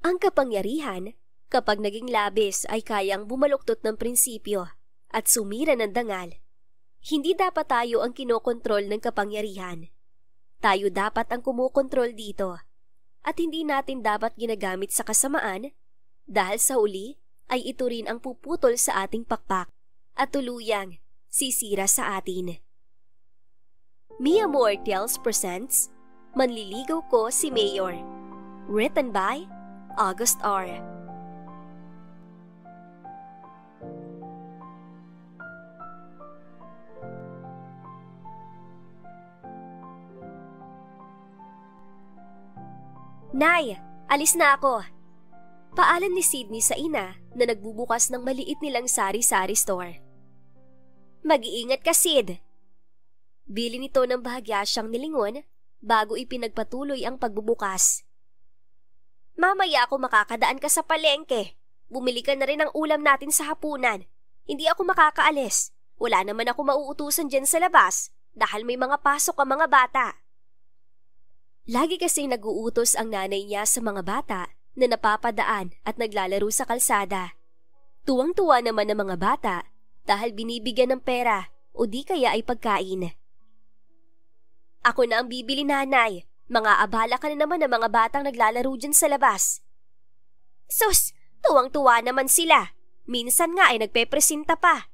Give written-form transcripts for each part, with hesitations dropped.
Ang kapangyarihan, kapag naging labis ay kayang bumaluktot ng prinsipyo at sumira ng dangal. Hindi dapat tayo ang kinokontrol ng kapangyarihan. Tayo dapat ang kumukontrol dito at hindi natin dapat ginagamit sa kasamaan dahil sa huli ay ito rin ang puputol sa ating pakpak at tuluyang sisira sa atin. Mia Mortels presents Manliligaw Ko si Mayor. Written by August R. Nay, alis na ako. Paalam ni Sydney sa ina na nagbubukas ng maliit nilang sari-sari store. Mag-iingat ka, Sid. Bili nito ng bahagya siyang nilingon bago ipinagpatuloy ang pagbubukas. Mamaya ako makakadaan ka sa palengke. Bumili ka na rin ng ulam natin sa hapunan. Hindi ako makakaalis. Wala naman ako mauutusan dyan sa labas dahil may mga pasok ang mga bata. Lagi kasing nag-uutos ang nanay niya sa mga bata na napapadaan at naglalaro sa kalsada. Tuwang-tuwa naman ang mga bata dahil binibigyan ng pera o di kaya ay pagkain. Ako na ang bibili, nanay. Mga abala ka na naman ng mga batang naglalaro dyan sa labas. Sus, tuwang-tuwa naman sila. Minsan nga ay nagpepresenta pa.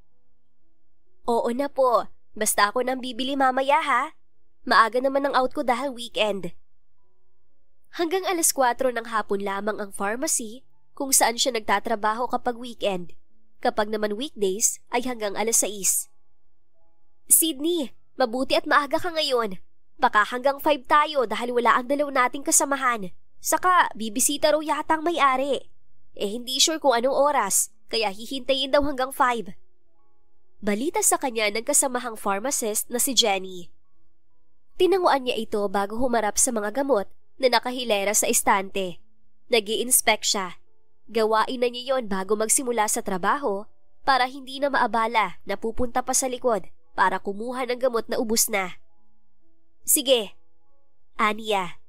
Oo na po, basta ako nang bibili mamaya ha. Maaga naman ang out ko dahil weekend. Hanggang 4:00 ng hapon lamang ang pharmacy kung saan siya nagtatrabaho kapag weekend. Kapag naman weekdays ay hanggang 6:00. Sydney, mabuti at maaga ka ngayon. Baka hanggang 5 tayo dahil wala ang dalaw nating kasamahan. Saka bibisita raw yata ang may-ari. Hindi sure kung anong oras, kaya hihintayin daw hanggang 5. Balita sa kanya ng kasamahang pharmacist na si Jenny. Tinanguan niya ito bago humarap sa mga gamot na nakahilera sa estante. Nag-i-inspect siya. Gawain na niya yon bago magsimula sa trabaho para hindi na maabala na pupunta pa sa likod para kumuha ng gamot na ubus na. Sige, aniya.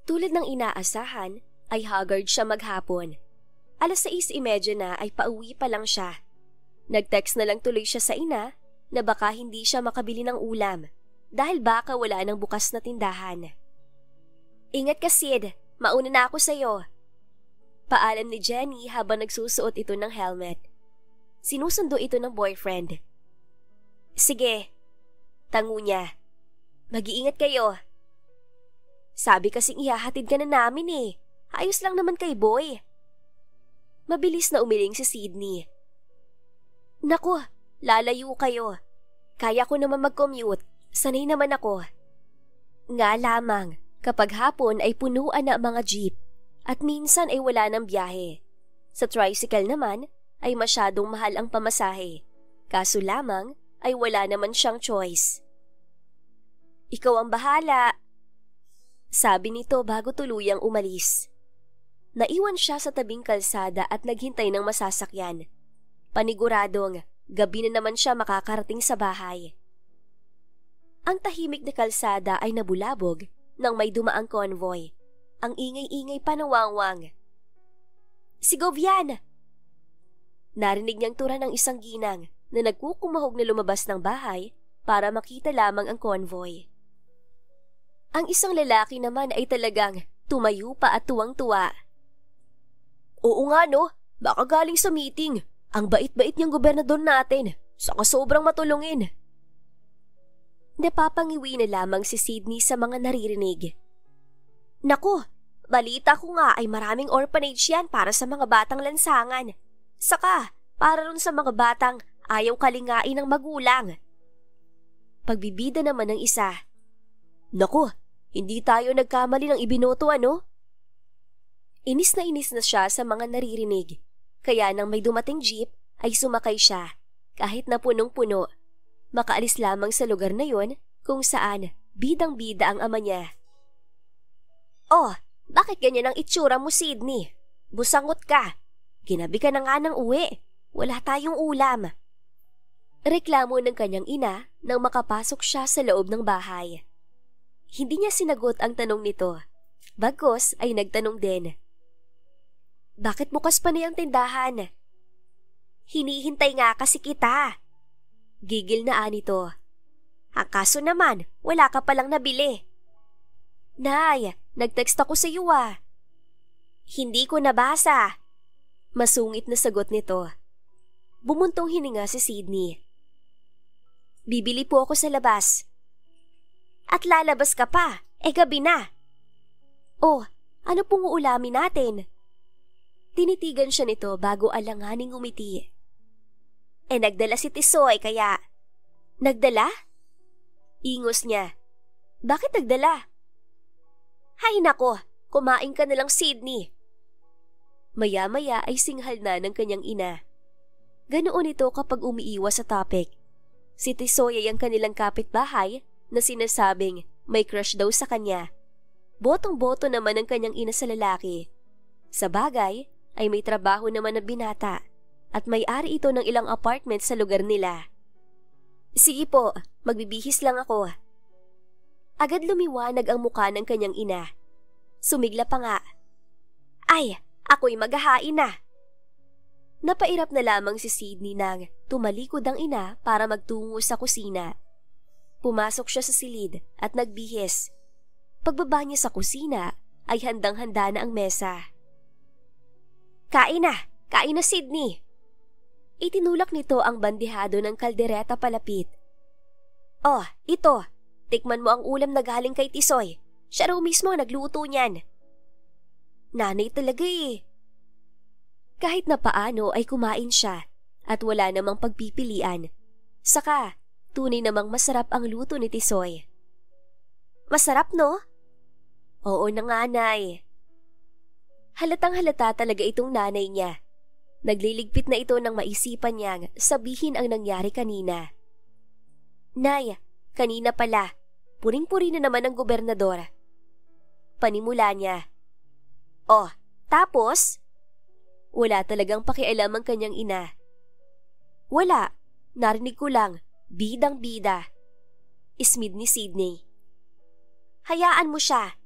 Tulad ng inaasahan ay haggard siya maghapon. 6:30 na ay pauwi pa lang siya. Nag-text na lang tuloy siya sa ina na baka hindi siya makabili ng ulam dahil baka wala nang bukas na tindahan. Ingat ka, Sid. Mauna na ako sa'yo. Paalam ni Jenny habang nagsusuot ito ng helmet. Sinusundo ito ng boyfriend. Sige, tango niya. Mag-iingat kayo. Sabi kasing ihahatid ka na namin eh. Ayos lang naman kay boy. Mabilis na umiling si Sydney. Naku, lalayo kayo. Kaya ko naman mag-commute. Sanay naman ako. Nga lamang, kapag hapon ay punuan na ang mga jeep at minsan ay wala ng biyahe. Sa tricycle naman ay masyadong mahal ang pamasahe. Kaso lamang ay wala naman siyang choice. Ikaw ang bahala, sabi nito bago tuluyang umalis. Naiwan siya sa tabing kalsada at naghintay ng masasakyan. Paniguradong gabi na naman siya makakarating sa bahay. Ang tahimik na kalsada ay nabulabog nang may dumaang convoy. Ang ingay-ingay pa ng wangwang. Si Govian! Narinig niyang tura ng isang ginang na nagkukumahog na lumabas ng bahay para makita lamang ang convoy. Ang isang lalaki naman ay talagang tumayo pa at tuwang-tuwa. Oo nga no, baka galing sa meeting. Ang bait-bait niyang gobernador natin, saka sobrang matulungin. Napapangiwi na lamang si Sydney sa mga naririnig. Naku, balita ko nga ay maraming orphanage yan para sa mga batang lansangan. Saka, para rin sa mga batang ayaw kalingain ng magulang. Pagbibida naman ng isa. Naku, hindi tayo nagkamali ng ibinoto ano? Inis na siya sa mga naririnig. Kaya nang may dumating jeep ay sumakay siya kahit na punong-puno. Makaalis lamang sa lugar na yon kung saan bidang-bida ang ama niya. Oh, bakit ganyan ang itsura mo, Sydney? Busangot ka. Ginabi ka na nga ng uwi. Wala tayong ulam. Reklamo ng kanyang ina nang makapasok siya sa loob ng bahay. Hindi niya sinagot ang tanong nito. Bagkus ay nagtanong din. Bakit bukas pa na yung tindahan? Hinihintay nga kasi kita. Gigil na nito. Ang kaso naman, wala ka palang nabili. Nay, nag-text ako sa iyo Hindi ko nabasa. Masungit na sagot nito. Bumuntong hininga si Sydney. Bibili po ako sa labas. At lalabas ka pa, gabi na. Oh, ano pong uulamin natin? Tinitigan siya nito bago alanganing umiti. Nagdala si Tisoy kaya... Nagdala? Ingos niya. Bakit nagdala? Hay nako, kumain ka na lang Sydney. Maya-maya ay singhal na ng kanyang ina. Ganoon ito kapag umiiwas sa topic. Si Tisoy ay ang kanilang kapitbahay na sinasabing may crush daw sa kanya. Botong-boto naman ang kanyang ina sa lalaki. Sa bagay ay may trabaho naman na binata at may-ari ito ng ilang apartment sa lugar nila. Sige po, magbibihis lang ako. Agad lumiwanag ang mukha ng kanyang ina. Sumigla pa nga. Ay, ako'y maghahain na. Napairap na lamang si Sydney nang tumalikod ang ina para magtungo sa kusina. Pumasok siya sa silid at nagbihis. Pagbaba niya sa kusina ay handang-handa na ang mesa. Kain na Sydney. Itinulak nito ang bandihado ng kaldereta palapit. Oh, ito. Tikman mo ang ulam na galing kay Tisoy. Siya raw mismo nagluto niyan. Nanay talaga Kahit na paano ay kumain siya at wala namang pagpipilian. Saka, tunay namang masarap ang luto ni Tisoy. Masarap no? Oo na nga, Nay. Halatang halata talaga itong nanay niya. Nagliligpit na ito nang maisipan niyang sabihin ang nangyari kanina. Nay, kanina pala, puring-puri na naman ang gobernador. Panimula niya. Oh, tapos? Wala talagang pakialam ang kanyang ina. Wala, narinig ko lang, bidang-bida. Ismid ni Sydney. Hayaan mo siya.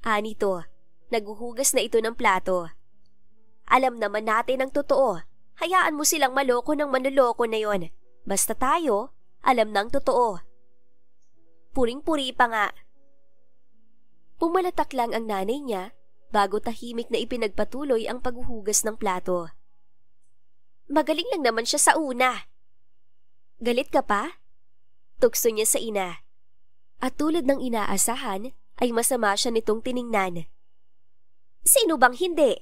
Anito, naghuhugas na ito ng plato. Alam naman natin ang totoo. Hayaan mo silang maloko ng manloloko na yon. Basta tayo, alam ng totoo. Puring-puri pa nga. Pumalatak lang ang nanay niya bago tahimik na ipinagpatuloy ang paghuhugas ng plato. Magaling lang naman siya sa una. Galit ka pa? Tukso niya sa ina. At tulad ng inaasahan, ay masama siya nitong tiningnan. Sino bang hindi?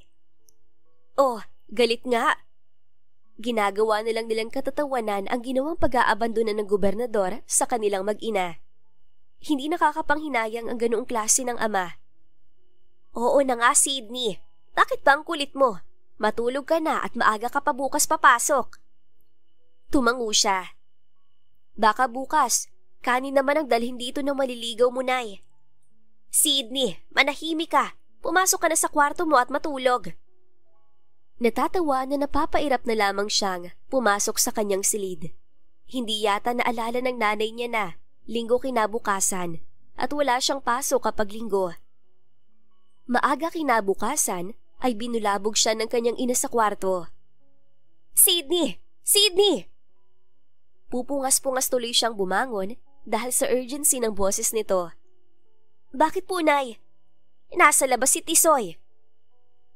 Oh, galit nga. Ginagawa na lang nilang katatawanan ang ginawang pag-aabandonan ng gobernador sa kanilang mag-ina. Hindi nakakapanghinayang ang ganoong klase ng ama. Oo na nga, Sydney. Bakit ba ang kulit mo? Matulog ka na at maaga ka pa bukas papasok. Tumango siya. Baka bukas, kanin naman ang dalhin dito ng maliligaw mo, Nay. Sydney, manahimik ka. Pumasok ka na sa kwarto mo at matulog. Natatawa na napapairap na lamang siyang pumasok sa kanyang silid. Hindi yata naalala ng nanay niya na linggo kinabukasan at wala siyang pasok kapag linggo. Maaga kinabukasan ay binulabog siya ng kanyang ina sa kwarto. Sydney! Sydney! Pupungas-pungas tuloy siyang bumangon dahil sa urgency ng boses nito. Bakit po, Nay? Nasa labas si Tisoy.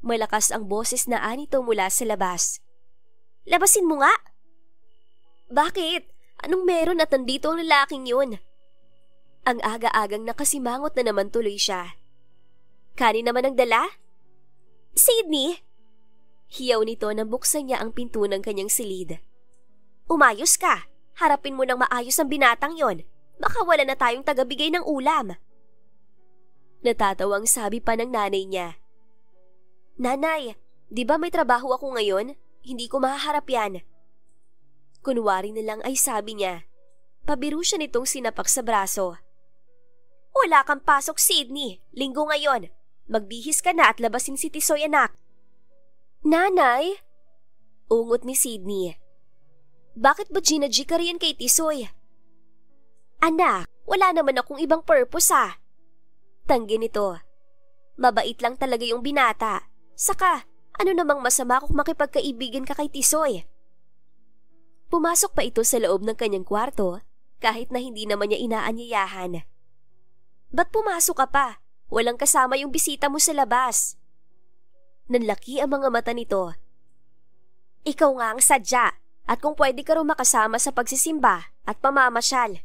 Malakas ang boses na anito mula sa labas. Labasin mo nga! Bakit? Anong meron at nandito ang lalaking yun? Ang aga-agang nakasimangot na naman tuloy siya. Kanin naman ang dala? Sydney! Hiyaw nito nang buksan niya ang pinto ng kanyang silid. Umayos ka! Harapin mo ng maayos ang binatang yon. Baka wala na tayong tagabigay ng ulam. Natatawang sabi pa ng nanay niya. Nanay, di ba may trabaho ako ngayon? Hindi ko mahaharap yan. Kunwari na lang ay sabi niya. Pabiro siya nitong sinapak sa braso. Wala kang pasok, Sydney. Linggo ngayon. Magbihis ka na at labasin si Tisoy, anak. Nanay? Ungot ni Sydney. Bakit ba ginadji ka riyan kay Tisoy? Anak, wala naman akong ibang purpose Tanggi nito. Mabait lang talaga yung binata. Saka, Ano namang masama kung makipagkaibigan ka kay Tisoy? Pumasok pa ito sa loob ng kanyang kwarto kahit na hindi naman niya inaanyayahan. Ba't pumasok ka pa? Walang kasama yung bisita mo sa labas. Nanlaki ang mga mata nito. Ikaw nga ang sadya at kung pwede ka rin makasama sa pagsisimba at pamamasyal.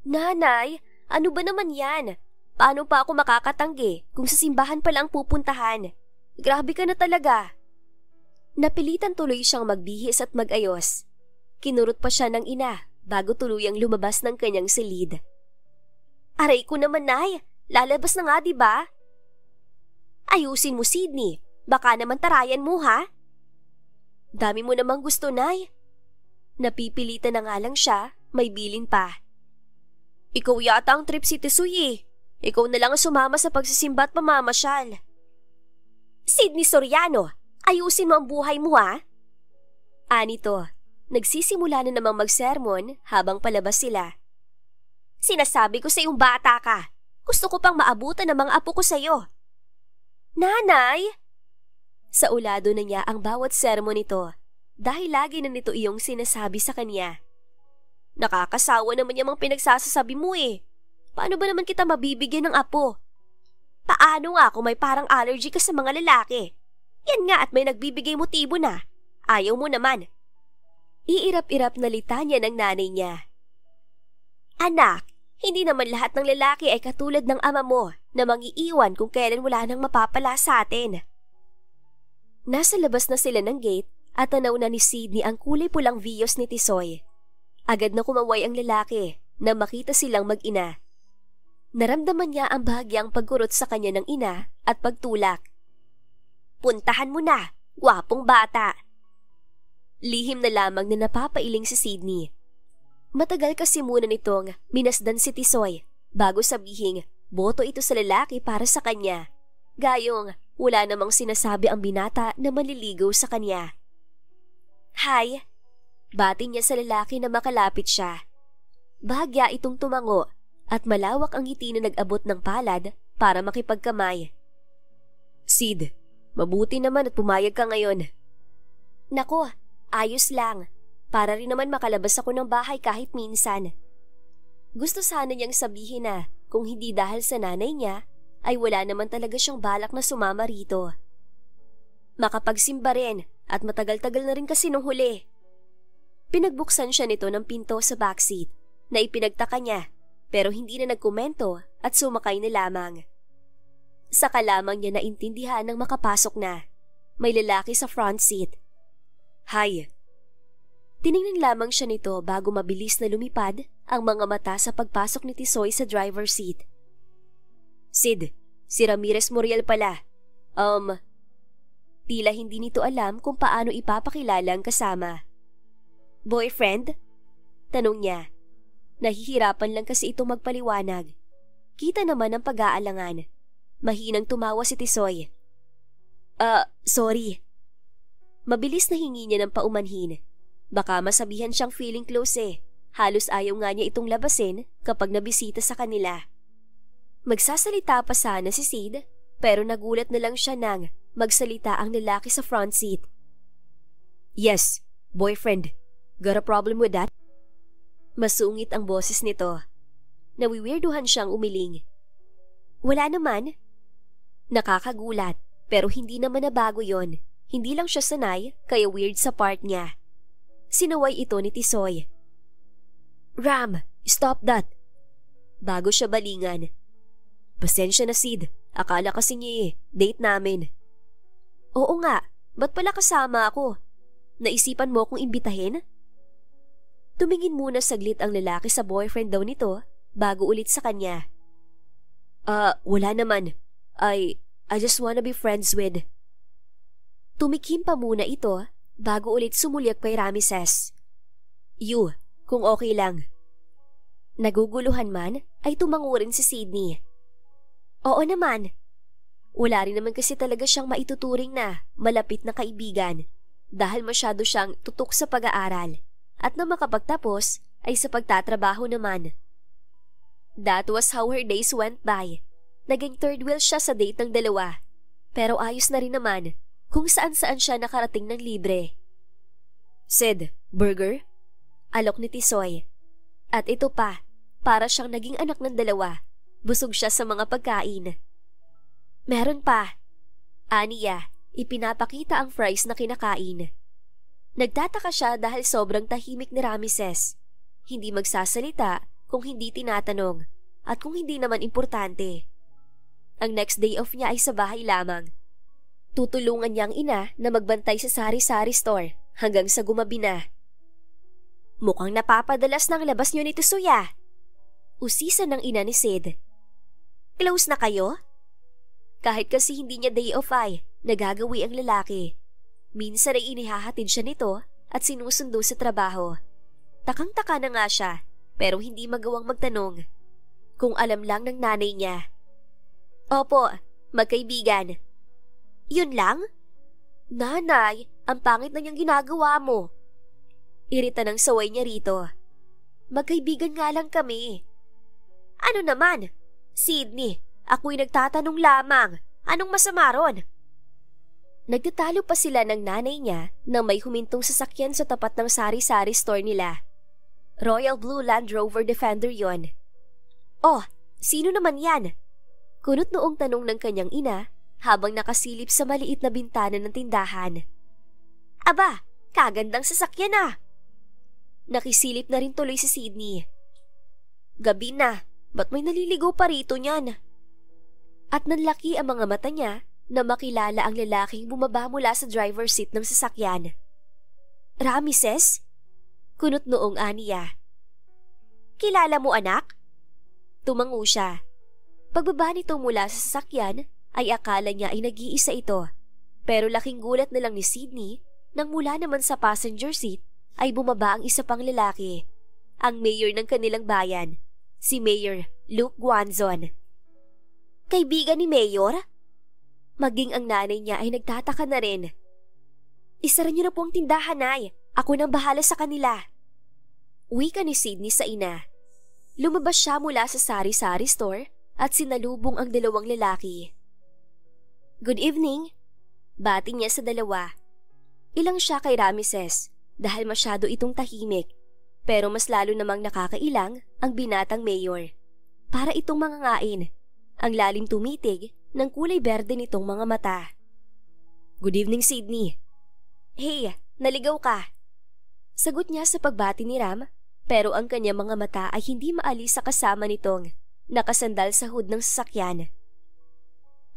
Nanay, ano ba naman yan? Paano pa ako makakatanggi kung sa simbahan pala ang pupuntahan? Grabe ka na talaga. Napilitan tuloy siyang magbihis at magayos. Kinurot pa siya ng ina bago tuluyang lumabas ng kanyang silid. Aray ko naman, Nay. Lalabas na nga, diba? Ayusin mo, Sydney. Baka naman tarayan mo, ha? Dami mo namang gusto, Nay. Napipilitan na nga lang siya, may bilin pa. Ikaw yata ang trip si Tisoy eh. Ikaw na lang ang sumama sa pagsisimba at pamamasyal. Sydney Soriano, ayusin mo ang buhay mo, ha? Anito, nagsisimula na namang magsermon habang palabas sila. Sinasabi ko sa iyong bata ka. Gusto ko pang maabutan ng mga apo ko sa iyo. Nanay! Sa ulado na niya ang bawat sermon nito dahil lagi na nito iyong sinasabi sa kanya. Nakakasawa naman yung mga pinagsasasabi mo eh. Paano ba naman kita mabibigyan ng apo? Paano nga kung may parang allergy ka sa mga lalaki? Yan nga at may nagbibigay motibo na. Ayaw mo naman. Iirap-irap na litanya ng nanay niya. Anak, hindi naman lahat ng lalaki ay katulad ng ama mo na mangiiwan kung kailan wala nang mapapala sa atin. Nasa labas na sila ng gate at tanaw na ni Sydney ang kulay pulang Vios ni Tisoy. Agad na kumaway ang lalaki na makita silang mag-ina. Naramdaman niya ang bahagyang pagkurot sa kanya ng ina at pagtulak. Puntahan mo na, gwapong bata. Lihim na lamang na napapailing si Sydney. Matagal kasi muna nitong minasdan si Tisoy bago sabihin boto ito sa lalaki para sa kanya. Gayong wala namang sinasabi ang binata na maliligaw sa kanya. Hi! Bati niya sa lalaki na makalapit siya. Bahagya itong tumango at malawak ang ngiti na nag-abot ng palad para makipagkamay. Sid, mabuti naman at pumayag ka ngayon. Nako, ayos lang. Para rin naman makalabas ako ng bahay kahit minsan. Gusto sana niyang sabihin na kung hindi dahil sa nanay niya, ay wala naman talaga siyang balak na sumama rito. Makapagsimba rin at matagal-tagal na rin kasi nung huli. Pinagbuksan siya nito ng pinto sa backseat na ipinagtaka niya pero hindi na nagkomento at sumakay na lamang. Saka lamang niya naintindihan ng makapasok na. May lalaki sa front seat. Hi! Tiningnan lamang siya nito bago mabilis na lumipad ang mga mata sa pagpasok ni Tisoy sa driver's seat. Sid, si Ramirez Muriel pala. Tila hindi nito alam kung paano ipapakilala ang kasama. Boyfriend? Tanong niya. Nahihirapan lang kasi itong magpaliwanag. Kita naman ang pag-aalangan. Mahinang tumawa si Tisoy. Sorry. Mabilis na hingi niya ng paumanhin. Baka masabihan siyang feeling close eh. Halos ayaw nga niya itong labasin kapag nabisita sa kanila. Magsasalita pa sana si Sid pero nagulat na lang siya nang magsalita ang lalaki sa front seat. Yes, boyfriend. Got a problem with that? Masungit ang boses nito. Nawiwirduhan siyang umiling. Wala naman. Nakakagulat pero hindi naman nabago yon. Hindi lang siya sanay kaya weird sa part niya. Sinaway ito ni Tisoy. Ram, stop that. Bago siya balingan. Pasensya na Sid, akala kasi niya date namin. Oo nga, ba't pala kasama ako? Naisipan mo akong imbitahin? Tumingin muna saglit ang lalaki sa boyfriend daw nito bago ulit sa kanya. Wala naman. I just wanna be friends with. Tumikim pa muna ito bago ulit sumulyak kay Ramses. You, kung okay lang. Naguguluhan man ay tumango rin si Sydney. Oo naman. Wala rin naman kasi talaga siyang maituturing na malapit na kaibigan dahil masyado siyang tutok sa pag-aaral at na makapagtapos ay sa pagtatrabaho naman. That was how her days went by. Naging third wheel siya sa date ng dalawa. Pero ayos na rin naman kung saan-saan siya nakarating ng libre. "Sid, burger?" Alok ni Tisoy. At ito pa, para siyang naging anak ng dalawa. Busog siya sa mga pagkain. "Meron pa." Aniya, ipinapakita ang fries na kinakain. Nagtataka siya dahil sobrang tahimik ni Ramses. Hindi magsasalita kung hindi tinatanong at kung hindi naman importante. Ang next day off niya ay sa bahay lamang. Tutulungan niya ang ina na magbantay sa sari-sari store hanggang sa gumabi na. "Mukhang napapadalas ng labas niyo nito, Suya." Usisa ng ina ni Sid. "Close na kayo?" Kahit kasi hindi niya day off ay nagagawi ang lalaki. Minsan ay inihahatid siya nito at sinusundo sa trabaho. Takang-taka na nga siya pero hindi magawang magtanong. Kung alam lang ng nanay niya. "Opo, magkaibigan." "Yun lang?" "Nanay, ang pangit na niyang ginagawa mo." Irita ng saway niya rito. "Magkaibigan nga lang kami." "Ano naman? Sydney, ako'y nagtatanong lamang. Anong masama ron?" Nagtatalo pa sila ng nanay niya na may humintong sasakyan sa tapat ng sari-sari store nila. Royal Blue Land Rover Defender yon. "Oh, sino naman yan?" Kunot noong tanong ng kanyang ina habang nakasilip sa maliit na bintana ng tindahan. "Aba, kagandang sasakyan ah." Nakisilip na rin tuloy si Sydney. "Gabi na, ba't may naliligo pa rito niyan?" At nanlaki ang mga mata niya na makilala ang lalaking bumaba mula sa driver's seat ng sasakyan. "Ramses?" Kunot noong aniya. "Kilala mo, anak?" Tumango siya. Pagbaba nito mula sa sasakyan ay akala niya ay nag-iisa ito. Pero laking gulat na lang ni Sydney nang mula naman sa passenger seat ay bumaba ang isa pang lalaki, ang mayor ng kanilang bayan, si Mayor Luke Guanzon. "Kaibigan ni Mayor?" Maging ang nanay niya ay nagtataka na rin. "Isara niyo na po ang tindahan, Nay. Ako nang bahala sa kanila." Wika ni Sydney sa ina. Lumabas siya mula sa sari-sari store at sinalubong ang dalawang lalaki. "Good evening." Bati niya sa dalawa. Ilang siya kay Ramses dahil masyado itong tahimik, pero mas lalo namang nakakailang ang binatang mayor. Para itong mangangain, ang lalim tumitig ng kulay berde nitong mga mata. "Good evening, Sydney." "Hey, naligaw ka." Sagot niya sa pagbati ni Ram, pero ang kanyang mga mata ay hindi maalis sa kasama nitong nakasandal sa hood ng sasakyan.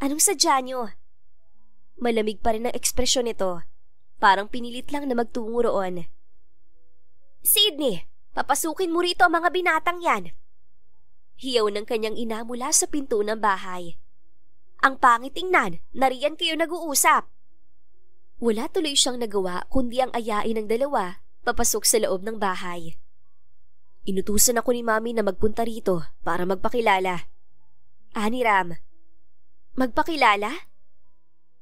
"Anong sadya niyo?" Malamig pa rin ang ekspresyon nito. Parang pinilit lang na magtungo roon. "Sydney, papasukin mo rito ang mga binatang yan." Hiyaw ng kanyang ina mula sa pinto ng bahay. "Ang pangit tingnan, nariyan kayo nag-uusap." Wala tuloy siyang nagawa kundi ang ayain ng dalawa papasok sa loob ng bahay. "Inutusan ako ni Mami na magpunta rito para magpakilala." Ani Ram. "Magpakilala?"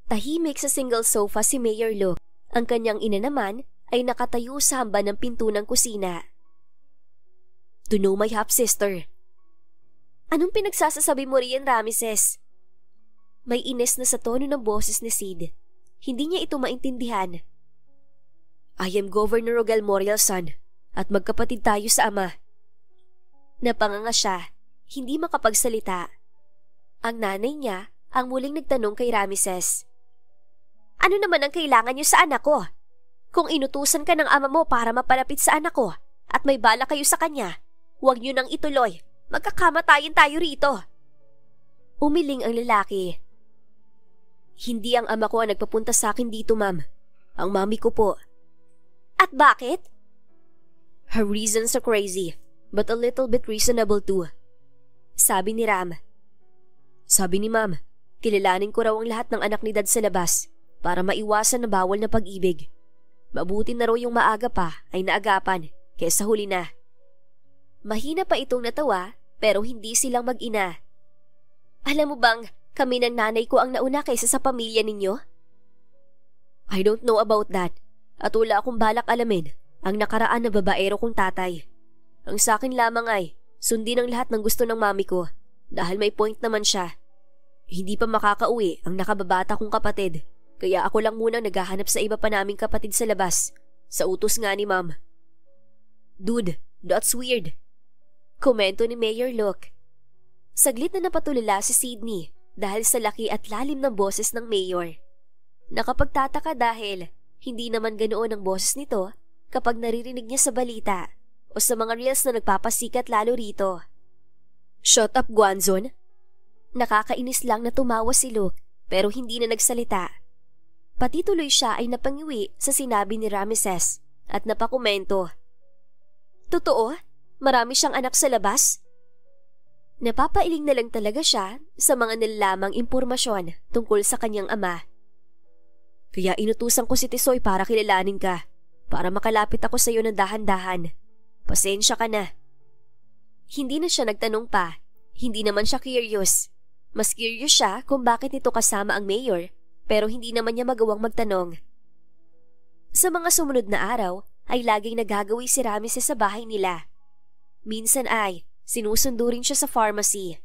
Tahimik sa single sofa si Mayor Luke. Ang kanyang ina naman ay nakatayo sa hamba ng pinto ng kusina. "To know my half-sister." "Anong pinagsasasabi mo riyan, Ramses?" May ines na sa tono ng boses ni Sid. Hindi niya ito maintindihan. "I am Governor Rogal Morial's son at magkapatid tayo sa ama." Napanganga siya, hindi makapagsalita. Ang nanay niya ang muling nagtanong kay Ramses. "Ano naman ang kailangan niyo sa anak ko? Kung inutusan ka ng ama mo para mapalapit sa anak ko at may bala kayo sa kanya, huwag niyo nang ituloy. Magkakamatayin tayo rito." Umiling ang lalaki. "Hindi ang ama ko ang nagpapunta sa akin dito, ma'am. Ang mami ko po." "At bakit?" "Her reasons are crazy, but a little bit reasonable too." Sabi ni Ram. "Sabi ni ma'am, kilalanin ko raw ang lahat ng anak ni Dad sa labas para maiwasan na bawal na pag-ibig. Mabuti na raw yung maaga pa ay naagapan kaysa huli na." Mahina pa itong natawa pero hindi silang mag-ina. "Alam mo bang kami ng nanay ko ang nauna kaysa sa pamilya ninyo?" "I don't know about that at wala akong balak alamin ang nakaraan na babaero kong tatay. Ang sakin lamang ay sundin ang lahat ng gusto ng mami ko dahil may point naman siya. Hindi pa makakauwi ang nakababata kong kapatid Kaya ako lang munang naghahanap sa iba pa naming kapatid sa labas. Sa utos nga ni Ma'am. Dude, that's weird. Komento ni Mayor Luke. Saglit na napatulala si Sydney dahil sa laki at lalim ng boses ng Mayor. Nakapagtataka dahil hindi naman ganoon ang boses nito kapag naririnig niya sa balita o sa mga reels na nagpapasikat lalo rito. Shut up, Guanzon. Nakakainis lang na tumawa si Luke pero hindi na nagsalita. Pati tuloy siya ay napangiwi sa sinabi ni Ramesses at napakomento. Totoo? Marami siyang anak sa labas? Napapailing na lang talaga siya sa mga nilalamang impormasyon tungkol sa kanyang ama. Kaya inutusan ko si Tisoy para kilalanin ka, para makalapit ako sa iyo ng dahan-dahan. Pasensya ka na. Hindi na siya nagtanong pa, hindi naman siya curious. Mas curious siya kung bakit nito kasama ang mayor, pero hindi naman niya magawang magtanong. Sa mga sumunod na araw ay laging nagagawi si Ramesses sa bahay nila. Minsan ay sinusundo rin siya sa pharmacy.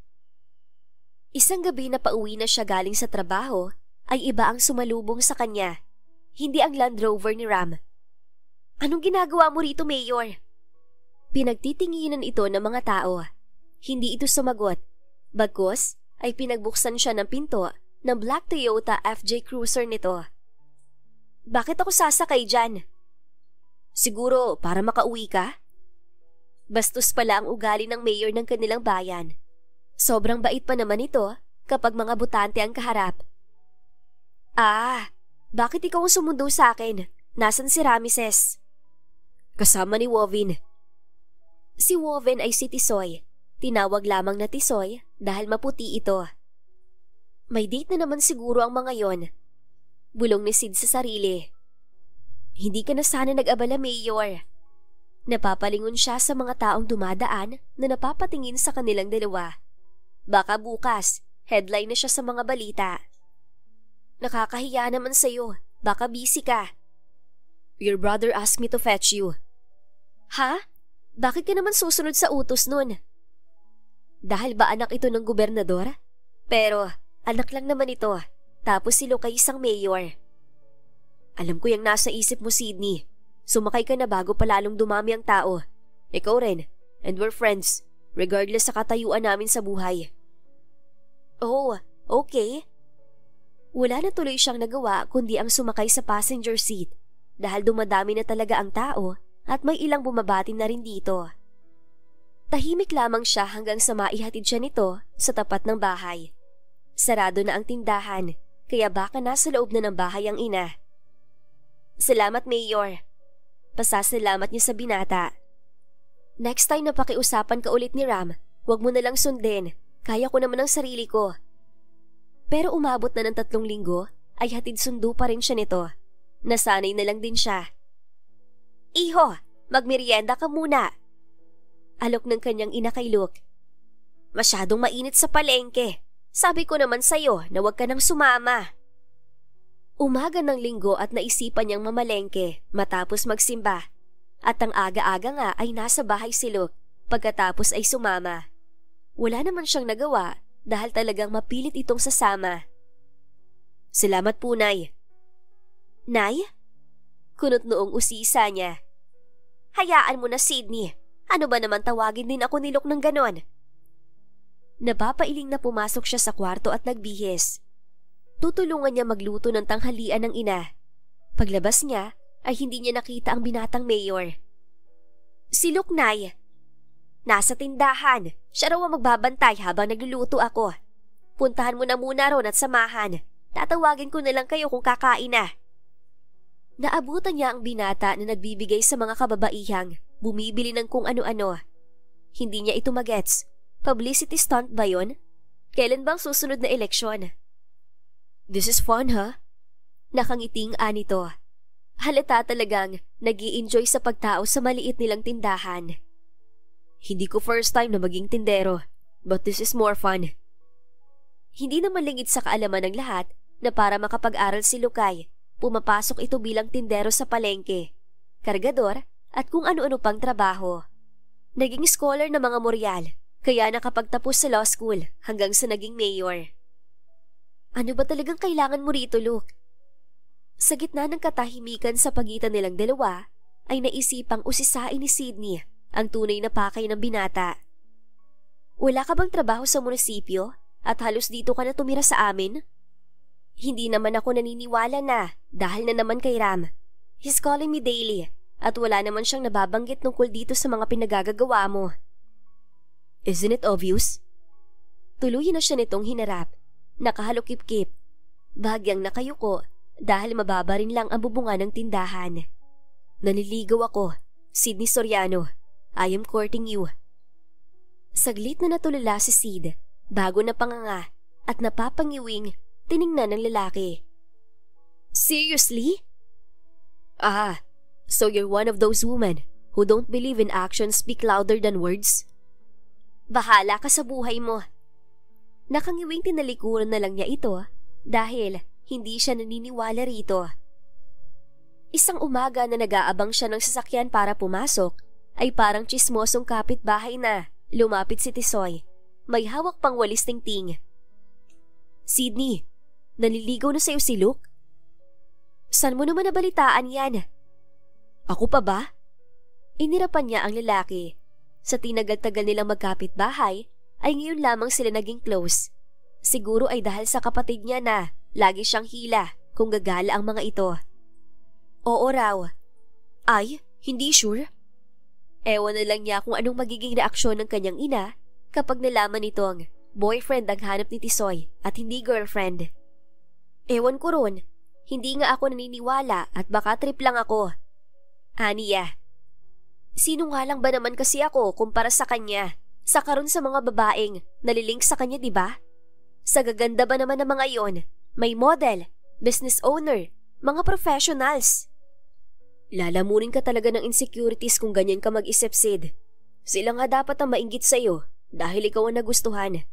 Isang gabi na pauwi na siya galing sa trabaho ay iba ang sumalubong sa kanya, hindi ang Land Rover ni Ram. Anong ginagawa mo rito, Mayor? Pinagtitinginan ito ng mga tao. Hindi ito sumagot. Bagkus ay pinagbuksan siya ng pinto ng black Toyota FJ Cruiser nito. Bakit ako sasakay dyan? Siguro para makauwi ka? Bastos pala ang ugali ng mayor ng kanilang bayan. Sobrang bait pa naman ito kapag mga butante ang kaharap. Bakit ikaw ang sumundo sa akin? Nasaan si Ramesses? Kasama ni Wovin. Si Wovin ay si Tisoy. Tinawag lamang na Tisoy dahil maputi ito. May date na naman siguro ang mga yon. Bulong ni Sid sa sarili. Hindi ka na sana nag-abala, Mayor. Napapalingon siya sa mga taong dumadaan na napapatingin sa kanilang dalawa. Baka bukas, headline na siya sa mga balita. Nakakahiya naman sa'yo. Baka busy ka. Your brother asked me to fetch you. Ha? Bakit ka naman susunod sa utos nun? Dahil ba anak ito ng gobernador? Pero anak lang naman ito. Tapos si Luke ay isang mayor. Alam ko yung nasa isip mo, Sydney. Sumakay ka na bago palalong dumami ang tao. Ikaw rin. And we're friends. Regardless sa katayuan namin sa buhay. Oh, okay. Wala na tuloy siyang nagawa kundi ang sumakay sa passenger seat dahil dumadami na talaga ang tao at may ilang bumabati na rin dito. Tahimik lamang siya hanggang sa maihatid siya nito sa tapat ng bahay. Sarado na ang tindahan kaya baka nasa loob na ng bahay ang ina. Salamat, Mayor. Pasasalamat niya sa binata. Next time na pakiusapan ka ulit ni Ram, huwag mo nalang sundin. Kaya ko naman ang sarili ko. Pero umabot na ng 3 linggo ay hatid sundo pa rin siya nito. Nasanay na lang din siya. Iho, magmerienda ka muna. Alok ng kanyang ina kay Luke. Masyadong mainit sa palengke. Sabi ko naman sa'yo na huwag ka nang sumama. Umaga ng linggo at naisipan niyang mamalengke matapos magsimba. At ang aga-aga nga ay nasa bahay si Luke pagkatapos ay sumama. Wala naman siyang nagawa dahil talagang mapilit itong sasama. Salamat po, Nay. Nay? Kunot noong usisa niya. Hayaan mo na, Sydney. Ano ba naman tawagin din ako ni Luke ng ganon? Napapailing na pumasok siya sa kwarto at nagbihis. Tutulungan niya magluto ng tanghalian ng ina. Paglabas niya ay hindi niya nakita ang binatang mayor. Si Luke, Nay. Nasa tindahan. Siya raw ang magbabantay habang nagluluto ako. Puntahan mo na muna ron at samahan. Tatawagin ko na lang kayo kung kakain na. Naabutan niya ang binata na nagbibigay sa mga kababaihang bumibili ng kung ano-ano. Hindi niya ito magets. Publicity stunt ba yun? Kailan bang susunod na eleksyon? This is fun, ha? Nakangiting anito. Halata talagang nag-i-enjoy sa pagtao sa maliit nilang tindahan. Hindi ko first time na maging tindero, but this is more fun. Hindi naman lingid sa kaalaman ng lahat na para makapag-aral si Lukay, pumapasok ito bilang tindero sa palengke, kargador at kung ano-ano pang trabaho. Naging scholar ng mga Moryal, kaya nakapagtapos sa law school hanggang sa naging mayor. Ano ba talagang kailangan mo rito, Luke? Sa gitna ng katahimikan sa pagitan nilang dalawa, ay naisipang usisain ni Sydney ang tunay na pakay ng binata. Wala ka bang trabaho sa munisipyo at halos dito ka na tumira sa amin? Hindi naman ako naniniwala na dahil na naman kay Ram. He's calling me daily at wala naman siyang nababanggit tungkol dito sa mga pinagagagawa mo. Isn't it obvious? Tuluyan na siya nitong hinarap. Nakahalukip-kip. Bahagyang nakayuko dahil mababa rin lang ang bubunga ng tindahan. Naliligaw ako, Sydney Soriano. I am courting you. Saglit na natulala si Sid bago napanganga at napapangiwing tiningnan ng lalaki. Seriously? So you're one of those women who don't believe in actions speak louder than words? Bahala ka sa buhay mo. Nakangiwing tinalikuran na lang niya ito dahil hindi siya naniniwala rito. Isang umaga na nag-aabang siya ng sasakyan para pumasok ay parang tsismosong kapitbahay na lumapit si Tisoy. May hawak pang walis tingting. Sydney, naliligaw na sa'yo si Luke? Saan mo naman nabalitaan yan? Ako pa ba? Inirapan niya ang lalaki. Sa tinagal-tagal nilang magkapitbahay ay ngayon lamang sila naging close. Siguro ay dahil sa kapatid niya na lagi siyang hila kung gagala ang mga ito. Oo raw. Ay, hindi sure. Ewan na lang niya kung anong magiging reaksyon ng kanyang ina kapag nalaman nitong boyfriend ang hanap ni Tisoy at hindi girlfriend. Ewan ko ron, hindi nga ako naniniwala at baka trip lang ako. Aniya. Sino nga lang ba naman kasi ako kumpara sa kanya? Sa karon sa mga babaeng nalilink sa kanya, di ba? Sa gaganda ba naman ng mga yon? May model, business owner, mga professionals. Lalamunin ka talaga ng insecurities kung ganyan ka mag-isip, Sid. Sila nga dapat ang mainggit sa'yo dahil ikaw ang nagustuhan.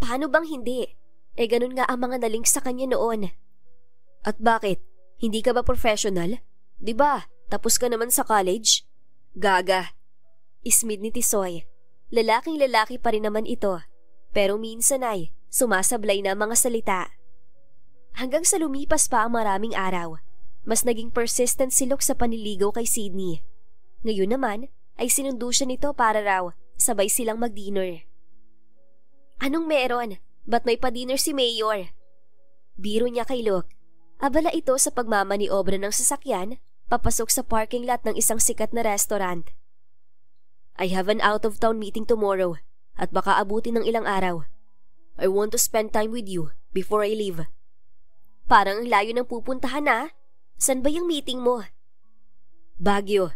Paano bang hindi? Ganun nga ang mga nalink sa kanya noon. At bakit? Hindi ka ba professional? Di ba? Tapos ka naman sa college? Gaga. Ismid ni Tisoy. Lalaking-lalaki pa rin naman ito. Pero minsan ay sumasablay na mga salita. Hanggang sa lumipas pa ang maraming araw, mas naging persistent si Luke sa panliligaw kay Sydney. Ngayon naman ay sinundo siya nito para raw sabay silang mag-dinner. Anong meron? Ba't may pa-dinner si Mayor? Biro niya kay Luke. Abala ito sa pagmamaniobra ng sasakyan papasok sa parking lot ng isang sikat na restaurant. I have an out-of-town meeting tomorrow at baka abutin ng ilang araw. I want to spend time with you before I leave. Parang ang layo ng pupuntahan na. San ba yung meeting mo? Baguio.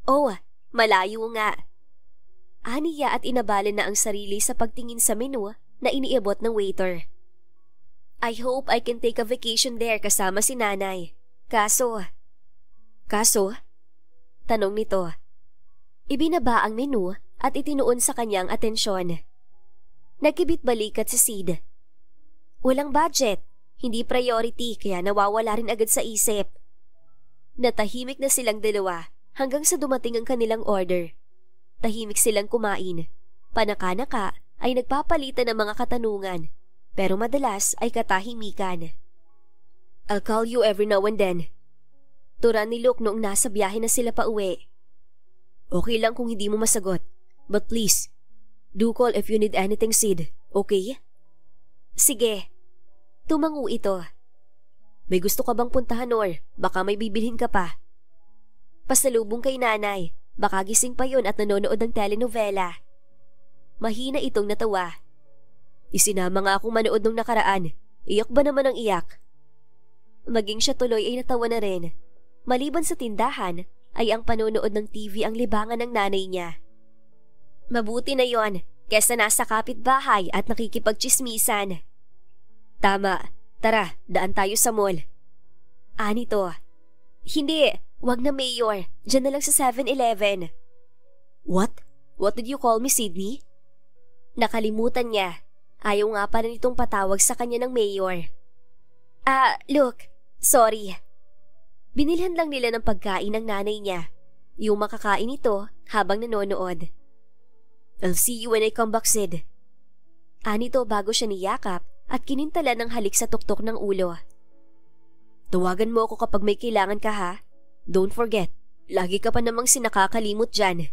Oh, malayo nga. Aniya at inabalin na ang sarili sa pagtingin sa menu na iniabot ng waiter. I hope I can take a vacation there kasama si nanay. Kaso? Tanong nito. Ibinaba ang menu at itinuon sa kanyang atensyon. Nagkibit balikat si Sid. Walang budget, hindi priority kaya nawawala rin agad sa isip. Natahimik na silang dalawa hanggang sa dumating ang kanilang order. Tahimik silang kumain. Panaka-naka ay nagpapalitan ng mga katanungan, pero madalas ay katahimikan. I'll call you every now and then. Turan ni Luke noong nasa biyahe na sila pa uwi. Okay lang kung hindi mo masagot, but please, do call if you need anything, Sid, okay? Sige. Tumango ito. May gusto ka bang puntahan or baka may bibilhin ka pa? Pasalubong kay nanay, baka gising pa yun at nanonood ng telenovela. Mahina itong natawa. Isinama nga akong manood nung nakaraan, iyak ba naman ang iyak? Maging siya tuloy ay natawa na rin. Maliban sa tindahan, ay ang panonood ng TV ang libangan ng nanay niya. Mabuti na yon, kesa nasa kapitbahay at nakikipagchismisan. Tama, tara, daan tayo sa mall. Anito. Hindi, wag na Mayor, dyan na lang sa 7-Eleven. What? What did you call me, Sydney? Nakalimutan niya. Ayaw nga pa rin itong patawag sa kanya ng Mayor. Look, sorry. Binilhan lang nila ng pagkain ng nanay niya. Yung makakain ito habang nanonood. I'll see you when I come back, Sid. Anito bago siya niyakap at kinintala ng halik sa tuktok ng ulo. Tawagan mo ako kapag may kailangan ka ha. Don't forget, lagi ka pa namang sinakakalimot dyan.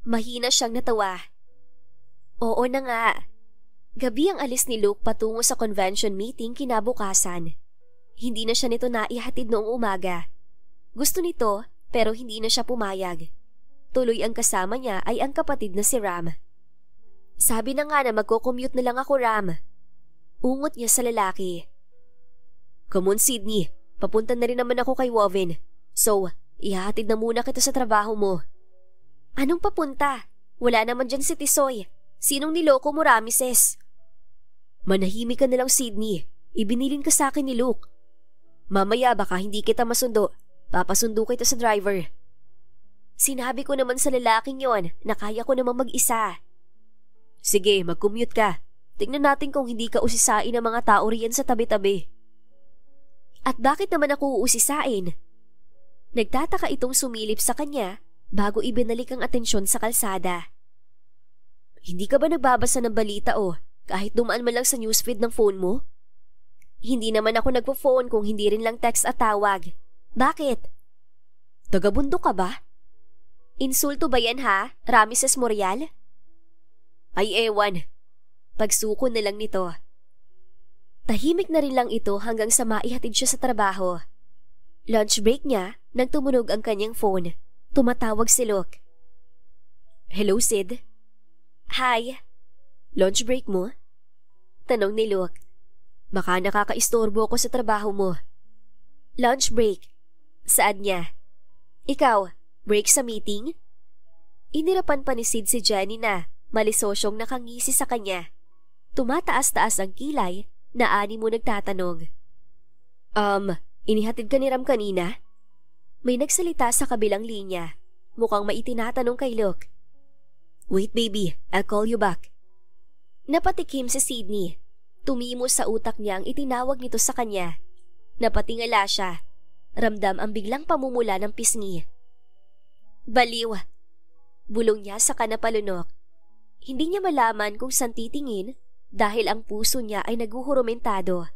Mahina siyang natawa. Oo na nga. Gabi ang alis ni Luke patungo sa convention meeting kinabukasan. Hindi na siya nito naihatid noong umaga. Gusto nito pero hindi na siya pumayag. Tuloy ang kasama niya ay ang kapatid na si Ram. Sabi na nga na magko-commute na lang ako, Ram. Ungot niya sa lalaki. Come on, Sydney. Papunta na rin naman ako kay Woven. So, ihahatid na muna kita sa trabaho mo. Anong papunta? Wala naman dyan si Tisoy. Sinong niloko mo, Ramses? Manahimik ka na lang, Sydney. Ibinilin ka sa akin ni Luke. Mamaya baka hindi kita masundo. Papasundo kita sa driver. Sinabi ko naman sa lalaking yon na kaya ko namang mag-isa. Sige, mag-commute ka. Tingnan natin kung hindi ka usisain ng mga tao riyan sa tabi-tabi. At bakit naman ako uusisain? Nagtataka itong sumilip sa kanya bago ibinalik ang atensyon sa kalsada. Hindi ka ba nagbabasa ng balita o kahit dumaan man lang sa newsfeed ng phone mo? Hindi naman ako nagpo-phone kung hindi rin lang text at tawag. Bakit? Tagabundok ka ba? Insulto ba yan ha, Ramses Morial? Ay ewan. Pagsuko na lang nito. Tahimik na rin lang ito hanggang sa maihatid siya sa trabaho. Lunch break niya nang tumunog ang kanyang phone. Tumatawag si Luke. Hello, Sid? Hi. Lunch break mo? Tanong ni Luke. Baka nakakaistorbo ko sa trabaho mo. Lunch break. Saan niya? Ikaw, break sa meeting? Inirapan pa ni Sid si Jenny na malisosyong nakangisi sa kanya. Tumataas-taas ang kilay na ani mo nagtatanong. Inihatid ka ni Ram kanina? May nagsalita sa kabilang linya. Mukhang maitinatanong kay Luke. Wait baby, I'll call you back. Napatikim si Sydney. Tumimo sa utak niya ang itinawag nito sa kanya. Napatingala siya. Ramdam ang biglang pamumula ng pisngi. Baliw. Bulong niya sa kanapalunok. Hindi niya malaman kung saan titingin dahil ang puso niya ay naguhurumentado.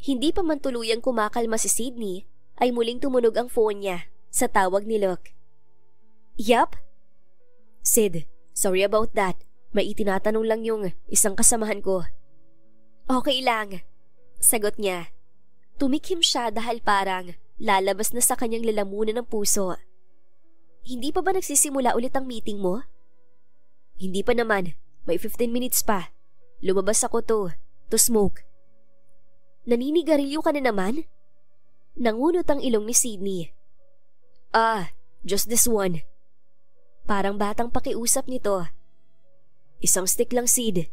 Hindi pa man tuluyang kumakalma si Sydney ay muling tumunog ang phone niya sa tawag ni Luke. Yup? Sid, sorry about that. May itinatanong lang yung isang kasamahan ko. Okay lang, sagot niya. Tumikim siya dahil parang lalabas na sa kanyang lalamunan ng puso. Hindi pa ba nagsisimula ulit ang meeting mo? Hindi pa naman, may 15 minutes pa. Lumabas ako to smoke. Naninigarilyo ka na naman? Nangunot ang ilong ni Sydney. Just this one. Parang batang pakiusap nito. Isang stick lang, Sid.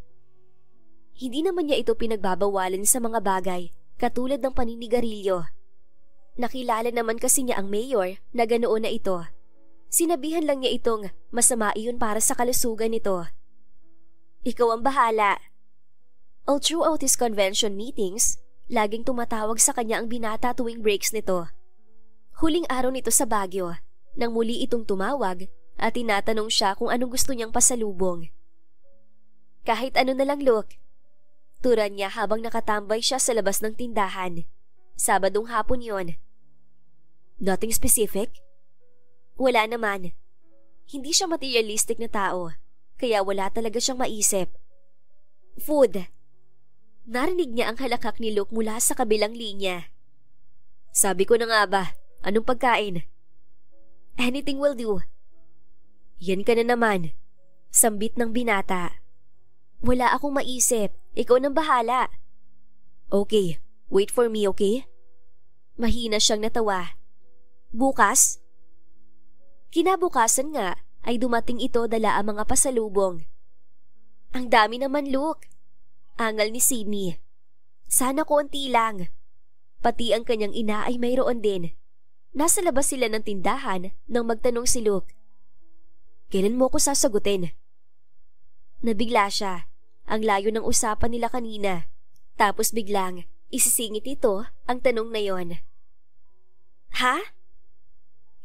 Hindi naman niya ito pinagbabawalan sa mga bagay katulad ng paninigarilyo. Nakilala naman kasi niya ang mayor na ganoon na ito. Sinabihan lang niya itong masama iyon para sa kalusugan nito. Ikaw ang bahala. All throughout his convention meetings, laging tumatawag sa kanya ang binata tuwing breaks nito. Huling araw nito sa Baguio, nang muli itong tumawag at tinatanong siya kung anong gusto niyang pasalubong. Kahit ano na lang, Luke. Turan niya habang nakatambay siya sa labas ng tindahan. Sabadong hapon yon. Nothing specific? Wala naman. Hindi siya materialistic na tao, kaya wala talaga siyang maisip. Food. Narinig niya ang halakak ni Luke mula sa kabilang linya. Sabi ko na nga ba, anong pagkain? Anything will do. Yan ka na naman. Sambit ng binata. Wala akong maisip. Ikaw nang bahala. Okay, wait for me, okay? Mahina siyang natawa. Bukas? Kinabukasan nga ay dumating ito dala ang mga pasalubong. Ang dami naman, Luke. Angal ni Sydney. Sana konti lang. Pati ang kanyang ina ay mayroon din. Nasa labas sila ng tindahan nang magtanong si Luke. Kailan mo ko sasagutin? Nabigla siya. Ang layo ng usapan nila kanina. Tapos biglang isisingit ito ang tanong na yon. Ha?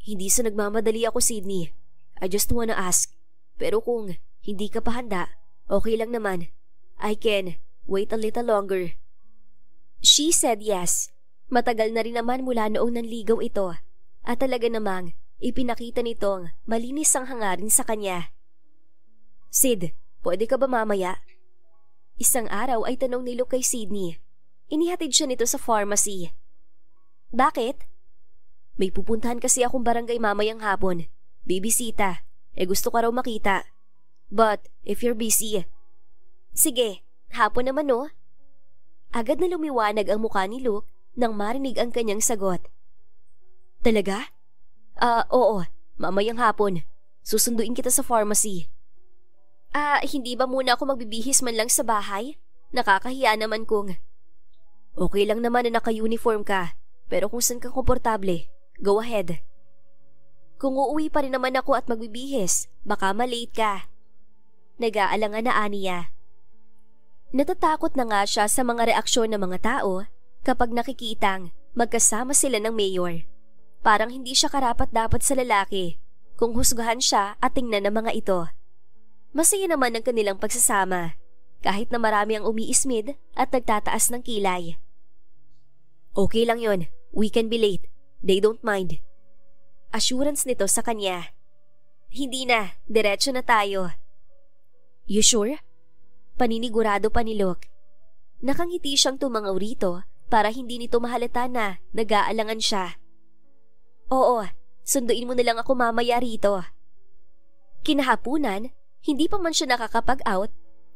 Hindi sa nagmamadali ako, Sydney. I just wanna ask. Pero kung hindi ka pa handa, okay lang naman. I can wait a little longer. She said yes. Matagal na rin naman mula noong nanligaw ito at talaga namang ipinakita nitong malinis ang hangarin sa kanya. Sid, pwede ka ba mamaya? Isang araw ay tanong ni Luke kay Sydney. Inihatid siya nito sa pharmacy. Bakit? May pupuntahan kasi akong barangay mamayang hapon. Bibisita. Gusto ka raw makita. But, if you're busy. Sige, hapon naman no? Agad na lumiwanag ang mukha ni Luke nang marinig ang kanyang sagot. Talaga? Oo. Mamayang hapon. Susunduin kita sa pharmacy. Hindi ba muna ako magbibihis man lang sa bahay? Nakakahiya naman kung... Okay lang naman na naka-uniform ka, pero kung saan ka komportable, go ahead. Kung uuwi pa rin naman ako at magbibihis, baka malate ka. Nag-aalangan na aniya. Natatakot na nga siya sa mga reaksyon ng mga tao kapag nakikitang magkasama sila ng mayor. Parang hindi siya karapat-dapat sa lalaki kung husgahan siya at tingnan ng mga ito. Masaya naman ang kanilang pagsasama kahit na marami ang umiismid at nagtataas ng kilay. Okay lang yon, we can be late. They don't mind. Assurance nito sa kanya. Hindi na, diretso na tayo. You sure? Paninigurado pa ni Luke. Nakangiti siyang tumangaw rito para hindi nito mahalata na nag-aalangan siya. Oo, sunduin mo na lang ako mamaya rito. Kinahapunan, hindi pa man siya nakakapag-out,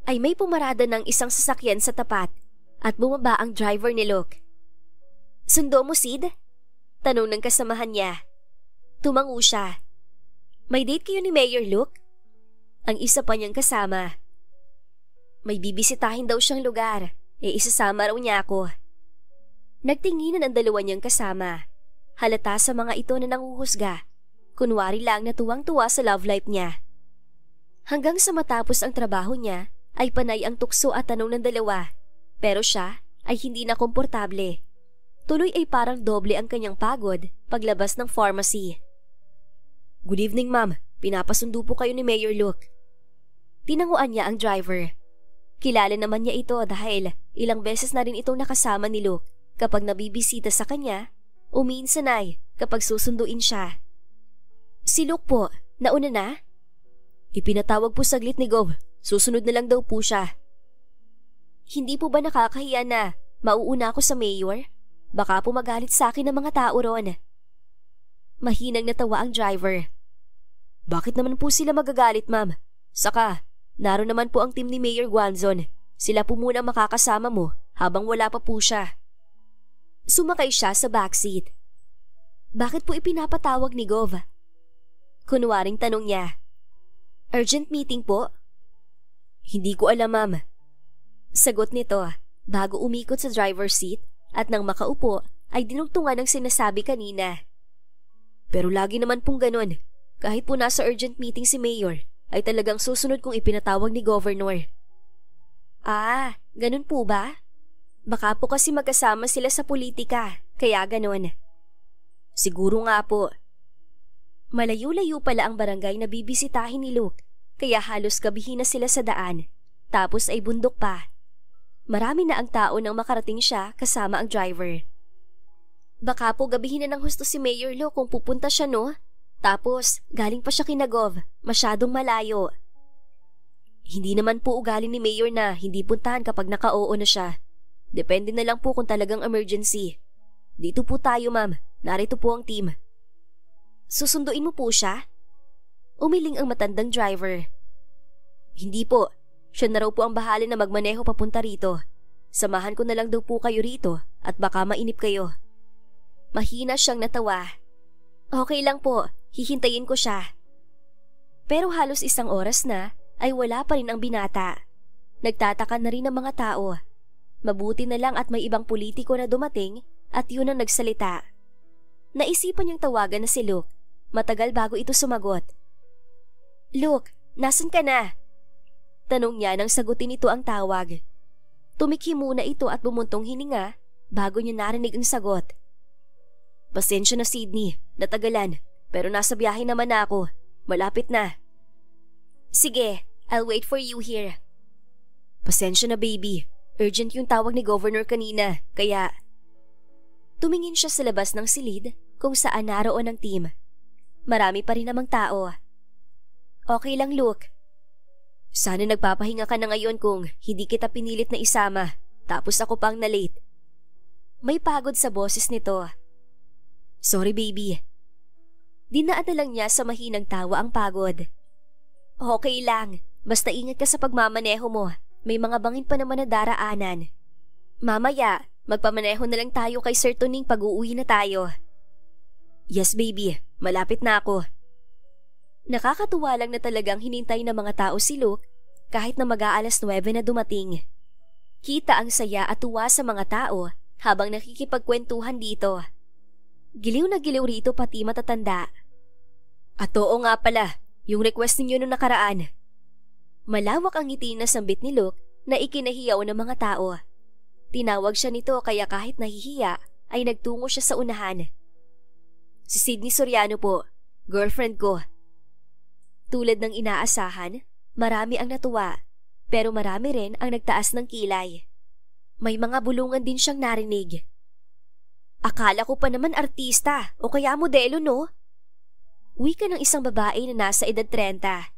ay may pumarada ng isang sasakyan sa tapat at bumaba ang driver ni Luke. Sundo mo, Sid? Tanong ng kasamahan niya. Tumango siya. May date kayo ni Mayor Luke? Ang isa pa niyang kasama. May bibisitahin daw siyang lugar, isasama raw niya ako. Nagtinginan ang dalawa niyang kasama. Halata sa mga ito na nanguhusga. Kunwari lang na tuwang-tuwa sa love life niya. Hanggang sa matapos ang trabaho niya, ay panay ang tukso at tanong ng dalawa. Pero siya ay hindi na komportable. Tuloy ay parang doble ang kanyang pagod paglabas ng pharmacy. Good evening, ma'am. Pinapasundo po kayo ni Mayor Luke. Tinanguan niya ang driver. Kilala naman niya ito dahil ilang beses na rin itong nakasama ni Luke kapag nabibisita sa kanya, uminsan ay kapag susunduin siya. Si Luke po, nauna na? Ipinatawag po saglit ni Gov. Susunod na lang daw po siya. Hindi po ba nakakahiya na mauuna ako sa mayor? Baka po magalit sa akin ng mga tao ron. Mahinang natawa ang driver. Bakit naman po sila magagalit, ma'am? Saka, naroon naman po ang team ni Mayor Guanzon. Sila po muna makakasama mo habang wala pa po siya. Sumakay siya sa backseat. Bakit po ipinapatawag ni Gov? Kunwaring tanong niya. Urgent meeting po? Hindi ko alam, ma'am. Sagot nito bago umikot sa driver's seat at nang makaupo ay dinugtungan ang sinasabi kanina. Pero lagi naman pong ganun. Kahit po nasa urgent meeting si Mayor ay talagang susunod kung ipinatawag ni Governor. Ganun po ba? Baka po kasi magkasama sila sa politika, kaya ganun. Siguro nga po. Malayo-layo pala ang barangay na bibisitahin ni Luke, kaya halos gabihin na sila sa daan, tapos ay bundok pa. Marami na ang tao nang makarating siya kasama ang driver. Baka po gabihin na ng husto si Mayor Luke kung pupunta siya, no? Tapos galing pa siya kina Gov, masyadong malayo. Hindi naman po ugali ni Mayor na hindi puntahan kapag naka-oo na siya. Depende na lang po kung talagang emergency. Dito po tayo, ma'am. Narito po ang team. Susunduin mo po siya? Umiling ang matandang driver. Hindi po. Siya na raw po ang bahala na magmaneho papunta rito. Samahan ko na lang daw po kayo rito at baka mainip kayo. Mahina siyang natawa. Okay lang po. Hihintayin ko siya. Pero halos isang oras na ay wala pa rin ang binata. Nagtataka na rin ang mga tao. Mabuti na lang at may ibang politiko na dumating at yun ang nagsalita. Naisipan niyang tawagan na si Luke. Matagal bago ito sumagot. Luke, nasan ka na? Tanong niya nang sagutin ito ang tawag. Tumikhi muna ito at bumuntong hininga bago niya narinig ang sagot. Pasensya na, Sydney, natagalan, pero nasa biyahe naman na ako. Malapit na. Sige, I'll wait for you here. Pasensya na, baby. Urgent yung tawag ni Governor kanina, kaya... Tumingin siya sa labas ng silid kung saan naroon ang team. Marami pa rin namang tao. Okay lang, Luke. Sana nagpapahinga ka na ngayon kung hindi kita pinilit na isama, tapos ako pang na-late. May pagod sa boses nito. Sorry, baby. Dinaan na lang niya sa mahinang tawa ang pagod. Okay lang, basta ingat ka sa pagmamaneho mo. May mga bangin pa naman na daraanan. Mamaya, magpamaneho na lang tayo kay Sir Tuning pag uuwi na tayo. Yes, baby. Malapit na ako. Nakakatuwa lang na talagang hinintay ng mga tao si Luke kahit na mag-aalas 9 na dumating. Kita ang saya at tuwa sa mga tao habang nakikipagkwentuhan dito. Giliw na giliw rito pati matatanda. At oo nga pala, yung request ninyo nung nakaraan. Malawak ang ngiti na sambit ni Luke na ikinahiyaw ng mga tao. Tinawag siya nito kaya kahit nahihiya ay nagtungo siya sa unahan. Si Sydney Soriano po, girlfriend ko. Tulad ng inaasahan, marami ang natuwa, pero marami rin ang nagtaas ng kilay. May mga bulungan din siyang narinig. Akala ko pa naman artista o kaya modelo, no? Wika ng isang babae na nasa edad 30.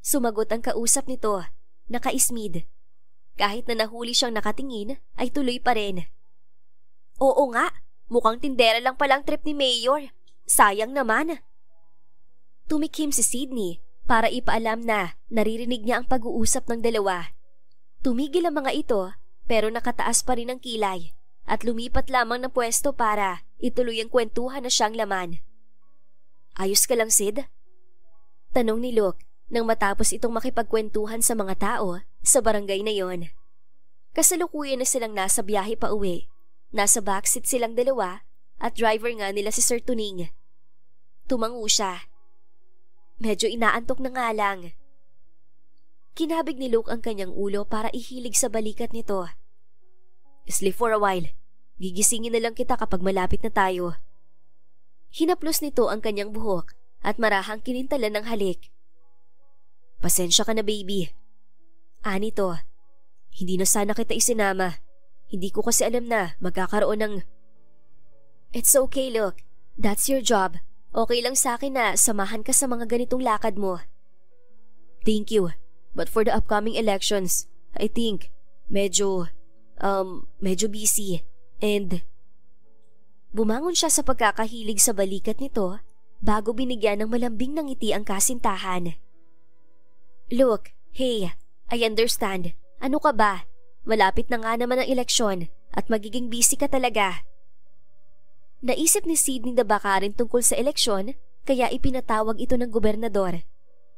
Sumagot ang kausap nito, nakaismid. Kahit na nahuli siyang nakatingin, ay tuloy pa rin. Oo nga, mukhang tindera lang palang trip ni Mayor. Sayang naman. Tumikim si Sydney para ipaalam na naririnig niya ang pag-uusap ng dalawa. Tumigil ang mga ito pero nakataas pa rin ang kilay at lumipat lamang ng pwesto para ituloy ang kwentuhan na siyang laman. Ayos ka lang, Sid? Tanong ni Luke nang matapos itong makipagkwentuhan sa mga tao sa barangay na yon. Kasalukuyan na silang nasa biyahe pa uwi. Nasa backseat silang dalawa at driver nga nila si Sir Tuning. Tumango siya. Medyo inaantok na nga lang. Kinabig ni Luke ang kanyang ulo para ihilig sa balikat nito. Sleep for a while. Gigisingin na lang kita kapag malapit na tayo. Hinaplos nito ang kanyang buhok at marahang kinintalan ng halik. Pasensya ka na, baby. Ani to, hindi na sana kita isinama. Hindi ko kasi alam na magkakaroon ng... It's okay, Luke. That's your job. Okay lang sa akin na samahan ka sa mga ganitong lakad mo. Thank you. But for the upcoming elections, I think medyo busy. And bumangon siya sa pagkakahilig sa balikat nito bago binigyan ng malambing ng ngiti ang kasintahan. Look, hey, I understand. Ano ka ba? Malapit na nga naman ang eleksyon at magiging busy ka talaga. Naisip ni Sydney na baka rin tungkol sa eleksyon kaya ipinatawag ito ng gobernador.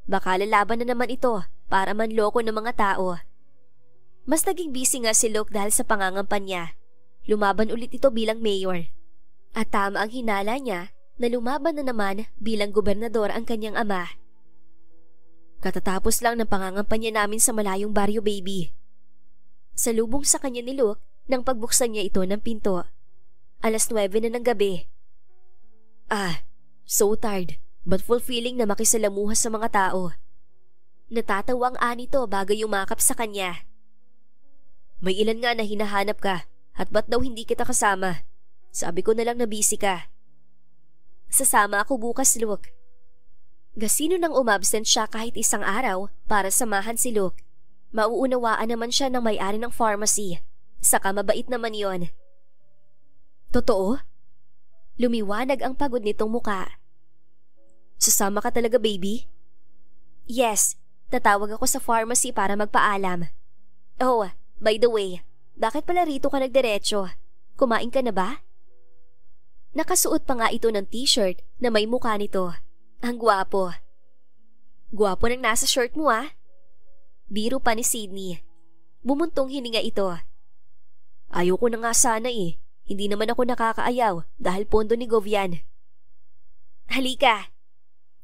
Baka lalaban na naman ito para manloko ng mga tao. Mas naging busy nga si Luke dahil sa pangangampanya. Lumaban ulit ito bilang mayor. At tama ang hinala niya na lumaban na naman bilang gobernador ang kanyang ama. Katatapos lang ng pangangampanya namin sa malayong baryo, baby. Salubong sa kanya ni Luke nang pagbuksan niya ito ng pinto. 9:00 na ng gabi. So tired but fulfilling na makisalamuha sa mga tao. Natatawa ang ani to bago yumakap sa kanya. May ilan nga na hinahanap ka at ba't daw hindi kita kasama? Sabi ko na lang na busy ka. Sasama ako bukas, Luke. Gasino nang umabsent siya kahit isang araw para samahan si Luke. Mauunawaan naman siya ng may-ari ng pharmacy. Saka mabait naman yon. Totoo? Lumiwanag ang pagod nitong muka. Sasama ka talaga, baby? Yes, tatawag ako sa pharmacy para magpaalam. Oh, by the way, bakit pala rito ka nagdiretso? Kumain ka na ba? Nakasuot pa nga ito ng t-shirt na may mukha nito. Ang gwapo. Gwapo ng nasa shirt mo, ah. Biro pa ni Sydney. Bumuntong hininga ito. Ayoko na nga sana eh. Hindi naman ako nakakaayaw dahil pondo ni Govian. Halika!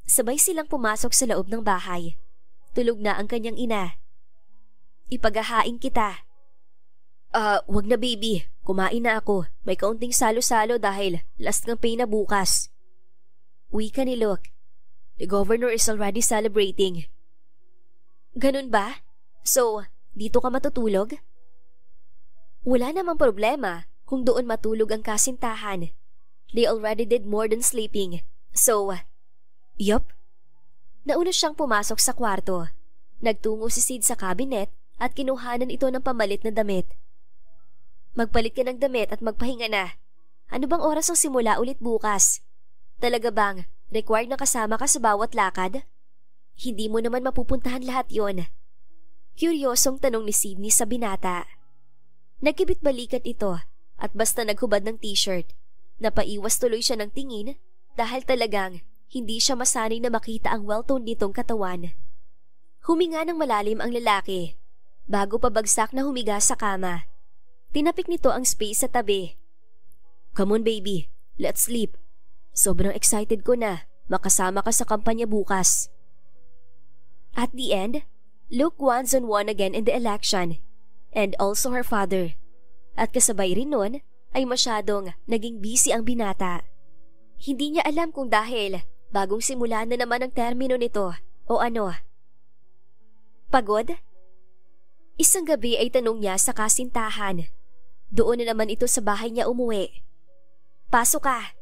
Sabay silang pumasok sa loob ng bahay. Tulog na ang kanyang ina. Ipaghahain kita. Wag na, baby. Kumain na ako. May kaunting salo-salo dahil last ng pay na bukas. Wika ni Luke. The governor is already celebrating. Ganun ba? So, dito ka matutulog? Wala namang problema kung doon matulog ang kasintahan. They already did more than sleeping. So, yup. Nauna siyang pumasok sa kwarto. Nagtungo si Sid sa cabinet at kinuhanan ito ng pamalit na damit. Magpalit ka ng damit at magpahinga na. Ano bang oras ang simula ulit bukas? Talaga bang required na kasama ka sa bawat lakad? Hindi mo naman mapupuntahan lahat yon. Kuryosong tanong ni Sydney sa binata. Nagkibit balikat ito at basta naghubad ng t-shirt. Napaiwas tuloy siya ng tingin dahil talagang hindi siya masanay na makita ang well-toned nitong katawan. Huminga ng malalim ang lalaki bago pabagsak na humiga sa kama. Tinapik nito ang space sa tabi. Come on baby, let's sleep. Sobrang excited ko na makasama ka sa kampanya bukas. At the end, Luke Guanzon won again in the election and also her father. At kasabay rin nun ay masyadong naging busy ang binata. Hindi niya alam kung dahil bagong simula na naman ang termino nito o ano. Pagod? Isang gabi ay tanong niya sa kasintahan. Doon na naman ito sa bahay niya umuwi. Pasok ka.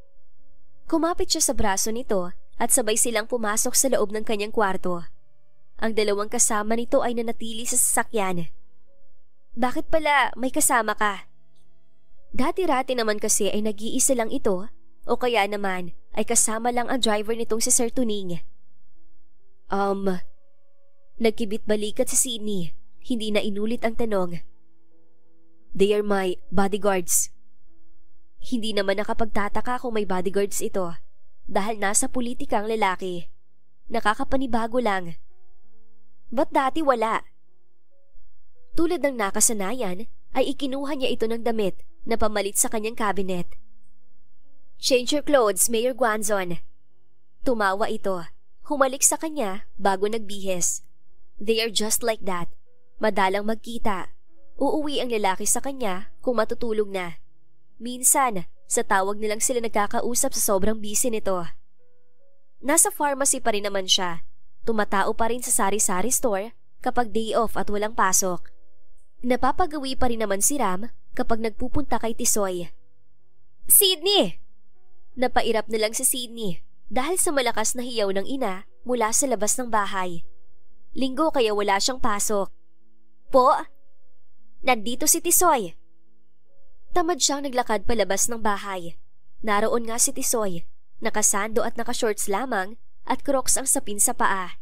Kumapit siya sa braso nito at sabay silang pumasok sa loob ng kanyang kwarto. Ang dalawang kasama nito ay nanatili sa sasakyan. Bakit pala may kasama ka? Dati-rati naman kasi ay nag-iisa lang ito o kaya naman ay kasama lang ang driver nitong si Sir Tuning. Nagkibit balikat si Sydney, hindi na inulit ang tanong. They are my bodyguards. Hindi naman nakapagtataka kung may bodyguards ito dahil nasa politika ang lalaki. Nakakapanibago lang. Ba't dati wala? Tulad ng nakasanayan ay ikinuha niya ito ng damit na pamalit sa kanyang cabinet. Change your clothes, Mayor Guanzon. Tumawa ito. Humalik sa kanya bago nagbihis. They are just like that. Madalang magkita. Uuwi ang lalaki sa kanya kung matutulog na. Minsan, sa tawag nilang sila nagkakausap sa sobrang busy nito. Nasa pharmacy pa rin naman siya. Tumatao pa rin sa sari-sari store kapag day off at walang pasok. Napapagawi pa rin naman si Ram kapag nagpupunta kay Tisoy. Sydney! Napairap na lang si Sydney dahil sa malakas na hiyaw ng ina mula sa labas ng bahay. Linggo kaya wala siyang pasok. Po? Nandito si Tisoy. Tamad siyang naglakad palabas ng bahay. Naroon nga si Tisoy, nakasando at nakashorts lamang at crocs ang sapin sa paa.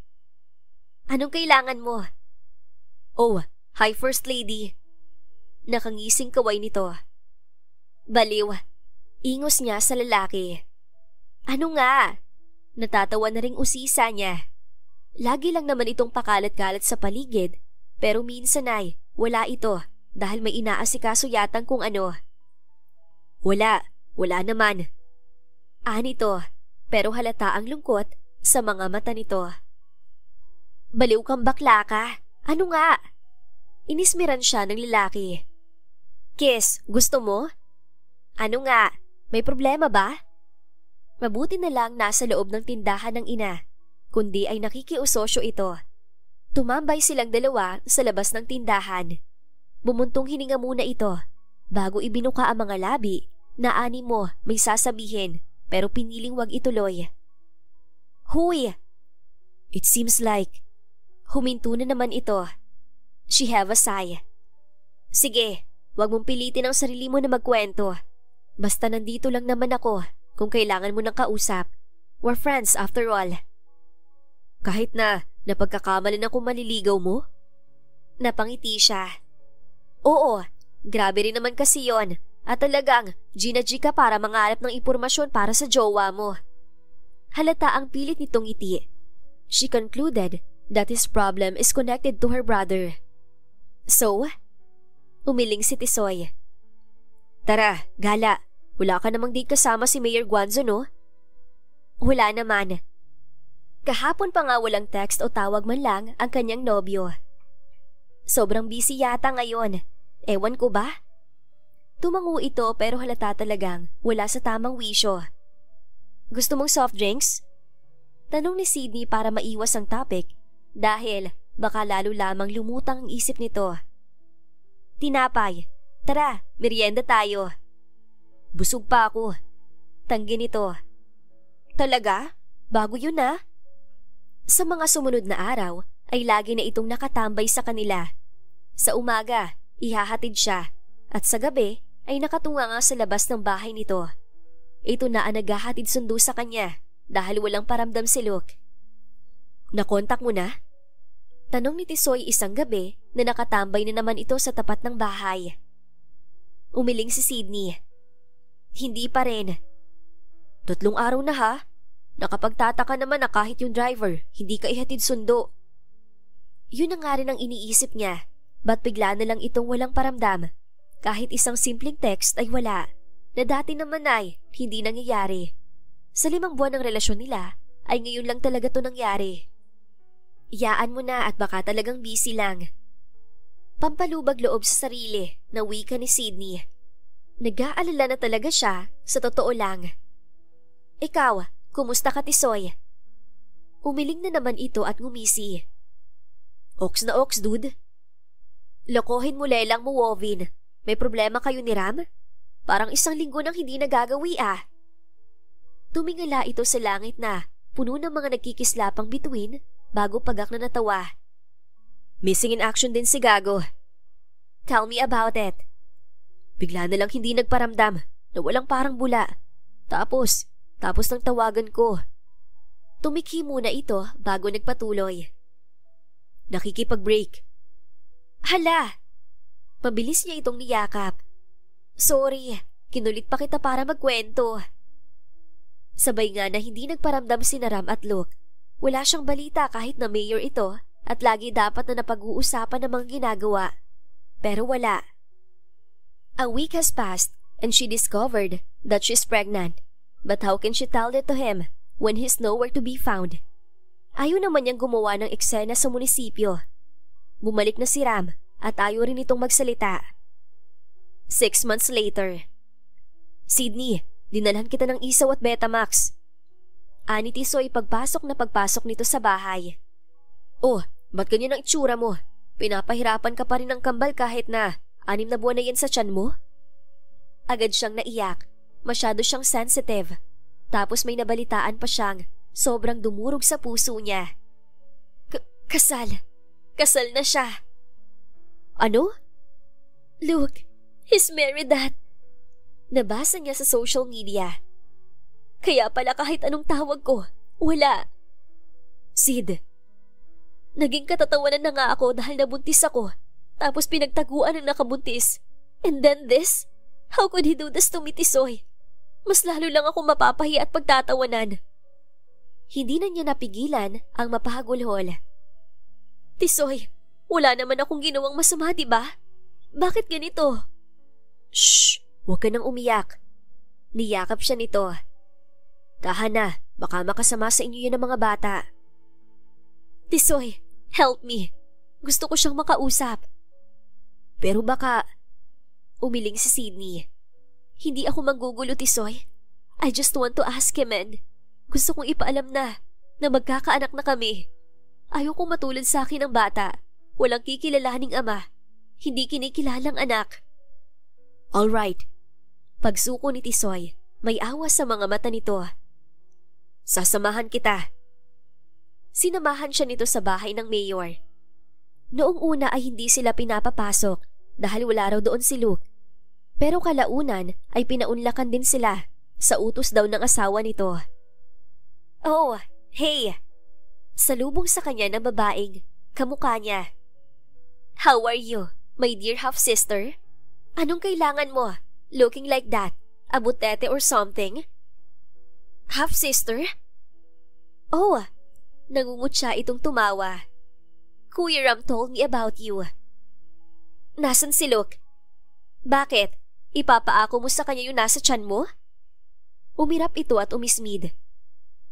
Anong kailangan mo? Oh, hi First Lady. Nakangising kaway nito. Baliw. Ingos niya sa lalaki. Ano nga? Natatawa na ring usisa niya. Lagi lang naman itong pakalat-kalat sa paligid, pero minsan ay wala ito dahil may inaasikaso yatang kung ano. Wala naman. Nito, pero halata ang lungkot sa mga mata nito. Baliw kang bakla ka. Ano nga? Inismiran siya ng lalaki. Kiss, gusto mo? Ano nga? May problema ba? Mabuti na lang nasa loob ng tindahan ng ina, kundi ay nakikiusosyo ito. Tumambay silang dalawa sa labas ng tindahan. Bumuntong hininga muna ito bago ibinuka ang mga labi na ani mo may sasabihin pero piniling wag ituloy. Huy! It seems like... Huminto na naman ito. She have a sigh. Sige, wag mong pilitin ang sarili mo na magkwento. Basta nandito lang naman ako kung kailangan mo ng kausap. We're friends after all. Kahit na napagkakamalan ako maliligaw mo? Napangiti siya. Oo, grabe rin naman kasi yon. At talagang G ka para mangarap ng impormasyon para sa jowa mo. Halata ang pilit nitong ngiti. She concluded that his problem is connected to her brother. So? Umiling si Tisoy. Tara, gala. Wala ka namang date kasama si Mayor Guanzon, no? Wala naman. Kahapon pa nga walang text o tawag man lang ang kanyang nobyo. Sobrang busy yata ngayon. Ewan ko ba? Tumango ito pero halata talagang wala sa tamang wisyo. Gusto mong soft drinks? Tanong ni Sydney para maiwas ang topic dahil baka lalo lamang lumutang ang isip nito. Tinapay. Tara, merienda tayo. Busog pa ako. Tanggi nito. Talaga? Bago yun ah. Sa mga sumunod na araw ay lagi na itong nakatambay sa kanila. Sa umaga, ihahatid siya at sa gabi ay nakatunga nga sa labas ng bahay nito. Ito na ang naghahatid sundo sa kanya dahil walang paramdam si Luke. Nakontak mo na? Tanong ni Tisoy isang gabi na nakatambay na naman ito sa tapat ng bahay. Umiling si Sydney. Hindi pa rin. 3 araw na ha? Nakapagtataka naman na kahit yung driver, hindi ka ihatid sundo. Yun na nga rin ang iniisip niya. Ba't bigla na lang itong walang paramdam? Kahit isang simpleng text ay wala, na dati naman ay hindi nangyayari. Sa 5 buwan ng relasyon nila, ay ngayon lang talaga to nangyari. Iyaan mo na at baka talagang busy lang. Pampalubag loob sa sarili na wika ni Sydney. Nag-aalala na talaga siya sa totoo lang. Ikaw, kumusta ka Tisoy? Umiling na naman ito at ngumisi. Oks na oks, dude. Lokohin mo lelang mo, Wovin. May problema kayo ni Ram? Parang 1 linggo nang hindi nagagawi ah. Tumingala ito sa langit na puno ng mga nagkikislapang bituin bago pagak na natawa. Missing in action din si Gago. Tell me about it. Bigla na lang hindi nagparamdam na walang parang bula. Tapos ng tawagan ko. Tumikhi muna ito bago nagpatuloy. Nakikipag-break. Hala! Mabilis niya itong niyakap. Sorry, kinulit pa kita para magkwento. Sabay nga na hindi nagparamdam si Ram at Luke. Wala siyang balita kahit na mayor ito at lagi dapat na napag-uusapan ng mga ginagawa. Pero wala. A week has passed and she discovered that she's pregnant. But how can she tell it to him when he's nowhere to be found? Ayaw naman niyang gumawa ng eksena sa munisipyo. Bumalik na si Ram at ayaw rin itong magsalita. 6 months later. Sydney, dinalhan kita ng isaw at Betamax. Ani Tisoy pagpasok nito sa bahay. Oh, ba't ganyan ang itsura mo? Pinapahirapan ka pa rin ng kambal kahit na 6 na buwan na yan sa tiyan mo? Agad siyang naiyak. Masyado siyang sensitive. Tapos may nabalitaan pa siyang sobrang dumurog sa puso niya. Kasal. Kasal na siya. Ano? Look, he's married that. Nabasa niya sa social media. Kaya pala kahit anong tawag ko, wala. Sid, naging katatawanan na nga ako dahil nabuntis ako. Tapos pinagtaguan ang nakabuntis. And then this? How could he do this to me, Tisoy? Mas lalo lang ako mapapahiya at pagtatawanan. Hindi na niya napigilan ang mapahagulhol. Tisoy, wala naman akong ginawang masama, diba? Bakit ganito? Shh! Huwag ka nang umiyak. Niyakap siya nito. Tahan na, baka makasama sa inyo yun ng mga bata. Tisoy, help me. Gusto ko siyang makausap. Pero baka... Umiling si Sydney. Hindi ako manggugulo, Tisoy. I just want to ask him and gusto kong ipaalam na magkakaanak na kami. Ayaw kong matulad sa akin ang bata. Walang kikilalaning ama. Hindi kinikilalang anak. Alright. Pagsuko ni Tisoy, may awa sa mga mata nito. Sasamahan kita. Sinamahan siya nito sa bahay ng mayor. Noong una ay hindi sila pinapapasok dahil wala raw doon si Luke. Pero kalaunan ay pinaunlakan din sila sa utos daw ng asawa nito. Oh, hey! Salubong sa kanya ng babaeng kamukha niya. How are you, my dear half-sister? Anong kailangan mo? Looking like that? A butete or something? Half-sister? Oh, nangungut siya itong tumawa. Kuya Ram told me about you. Nasaan si Luke? Bakit? Ipapaako mo sa kanya yung nasa tiyan mo? Umirap ito at umismid.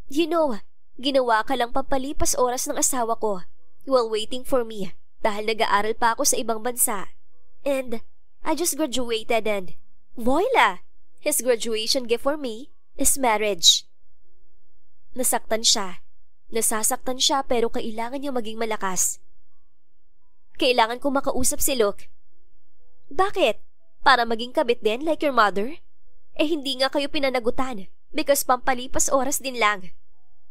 You know, ginawa ka lang pampalipas oras ng asawa ko while waiting for me dahil nag-aaral pa ako sa ibang bansa. And I just graduated and voila! His graduation gift for me is marriage. Nasaktan siya. Nasasaktan siya pero kailangan niya maging malakas. Kailangan kong makausap si Luke. Bakit? Para maging kabit din like your mother? Hindi nga kayo pinanagutan because pampalipas oras din lang.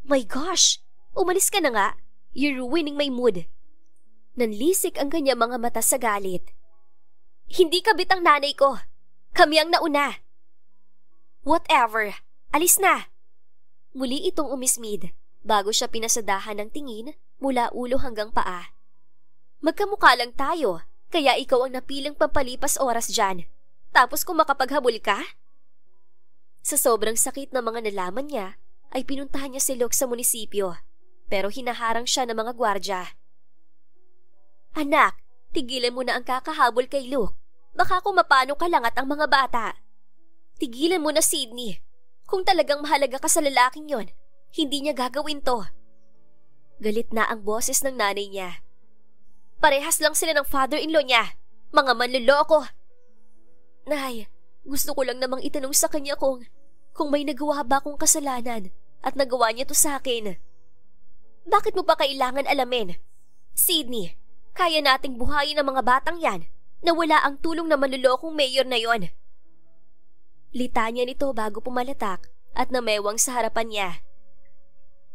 My gosh! Umalis ka na nga. You're ruining my mood. Nanlisik ang kanya mga mata sa galit. Hindi kabit ang nanay ko. Kami ang nauna. Whatever. Alis na. Muli itong umismid bago siya pinasadahan ng tingin mula ulo hanggang paa. Magkamukha lang tayo, kaya ikaw ang napilang pampalipas oras dyan. Tapos kung makapaghabol ka? Sa sobrang sakit na mga nalaman niya, ay pinuntahan niya si Luke sa munisipyo, pero hinaharang siya ng mga gwardya. Anak, tigilan mo na ang kakahabol kay Luke. Baka kung mapano ka lang at ang mga bata. Tigilan mo na, Sydney. Kung talagang mahalaga ka sa lalaking yon, hindi niya gagawin to. Galit na ang boses ng nanay niya. Parehas lang sila ng father-in-law niya. Mga manloloko. Nay, gusto ko lang namang itanong sa kanya kung may nagawa ba akong kasalanan at nagawa niya to sa akin. Bakit mo pa kailangan alamin? Sydney, kaya nating buhayin ang mga batang yan na wala ang tulong na manlolokong mayor na yon. Litanya nito bago pumalatak at namewang sa harapan niya.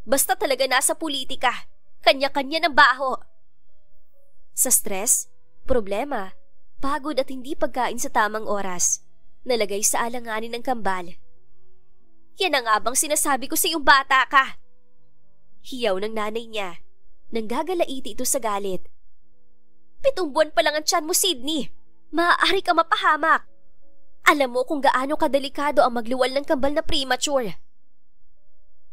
Basta talaga nasa politika, kanya-kanya ng baho. Sa stress, problema, pagod at hindi pagkain sa tamang oras, nalagay sa alanganin ng kambal. Yan ang nga bang sinasabi ko sa iyong bata ka? Hiyaw ng nanay niya. Nanggagalaiti ito sa galit. 7 buwan pa lang ang tiyan mo, Sydney. Maaari ka mapahamak. Alam mo kung gaano kadelikado ang magluwal ng kambal na premature.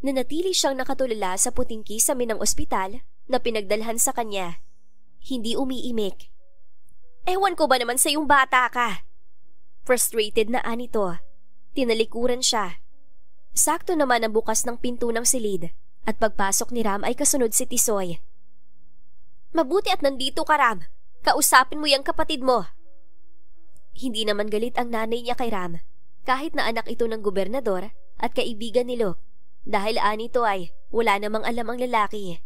Nanatili siyang nakatulala sa puting kisame ng ospital na pinagdalhan sa kanya. Hindi umiimik. Ewan ko ba naman sa iyong bata ka? Frustrated na anito. Tinalikuran siya. Sakto naman ang bukas ng pinto ng silid at pagpasok ni Ram ay kasunod si Tisoy. Mabuti at nandito ka, Ram. Kausapin mo yung kapatid mo. Hindi naman galit ang nanay niya kay Ram, kahit na anak ito ng gobernador at kaibigan ni Luke, dahil anito ay wala namang alam ang lalaki.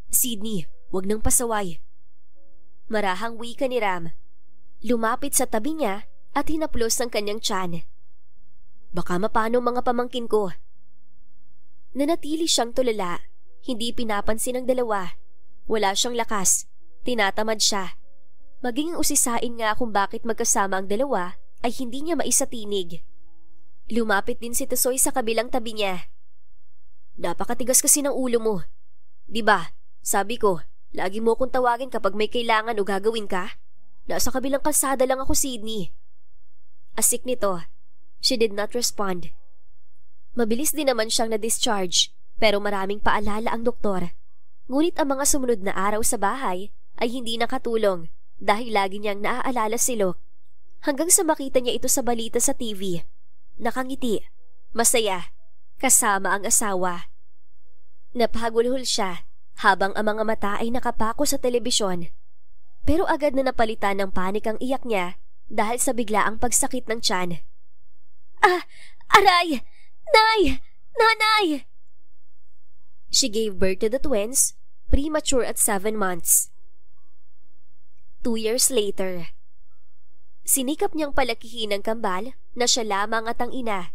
Sydney, wag nang pasaway. Marahang wika ni Ram. Lumapit sa tabi niya at hinaplos ang kanyang tiyan. Baka mapano mga pamangkin ko. Nanatili siyang tulala, hindi pinapansin ng dalawa. Wala siyang lakas, tinatamad siya. Maging usisain nga kung bakit magkasama ang dalawa ay hindi niya maisatinig. Lumapit din si Tisoy sa kabilang tabi niya. Napakatigas kasi ng ulo mo. Diba, sabi ko, lagi mo akong tawagin kapag may kailangan o gagawin ka? Nasa kabilang kalsada lang ako, Sydney. Asik nito. She did not respond. Mabilis din naman siyang na-discharge, pero maraming paalala ang doktor. Ngunit ang mga sumunod na araw sa bahay ay hindi nakatulong dahil lagi niyang naaalala si Luke. Hanggang sa makita niya ito sa balita sa TV. Nakangiti, masaya, kasama ang asawa. Napagulhol siya habang ang mga mata ay nakapako sa telebisyon. Pero agad na napalitan ng panik ang iyak niya dahil sa biglaang pagsakit ng tiyan. Aray! Nay! Nanay! She gave birth to the twins, premature at 7 months. 2 years later, sinikap niyang palakihin ng kambal na siya lamang at ang ina.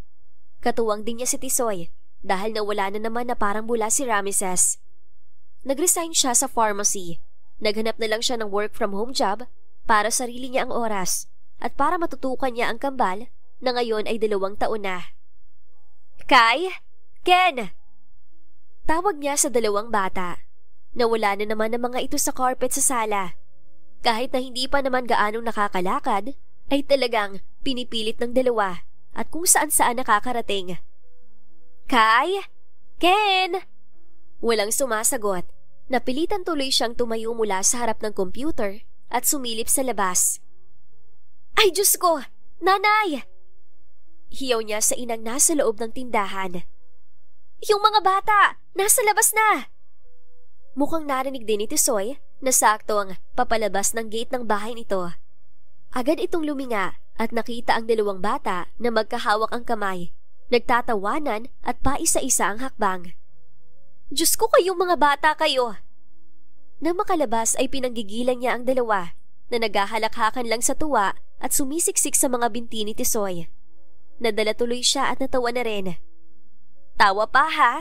Katuwang din niya si Tisoy dahil nawala na naman na parang bula si Ramesses. Nag-resign siya sa pharmacy. Naghanap na lang siya ng work from home job para sarili niya ang oras at para matutukan niya ang kambal na ngayon ay 2 taon na. Kai? Ken! Tawag niya sa 2 bata. Nawala na naman ang mga ito sa carpet sa sala. Kahit na hindi pa naman gaanong nakakalakad, ay talagang pinipilit ng 2 at kung saan-saan nakakarating. Kai? Ken? Walang sumasagot. Napilitan tuloy siyang tumayo mula sa harap ng computer at sumilip sa labas. Ay Diyos ko! Nanay! Hiyaw niya sa inang nasa loob ng tindahan. Yung mga bata! Nasa labas na! Mukhang narinig din ni Tisoy na saktong papalabas ng gate ng bahay nito. Agad itong luminga at nakita ang 2 bata na magkahawak ang kamay, nagtatawanan at paisa-isa ang hakbang. Diyos ko, kayong mga bata kayo! Nang makalabas ay pinanggigilan niya ang 2 na naghahalakhakan lang sa tuwa at sumisiksik sa mga binti ni Tisoy. Nadala tuloy siya at natawa na rin. Tawa pa ha?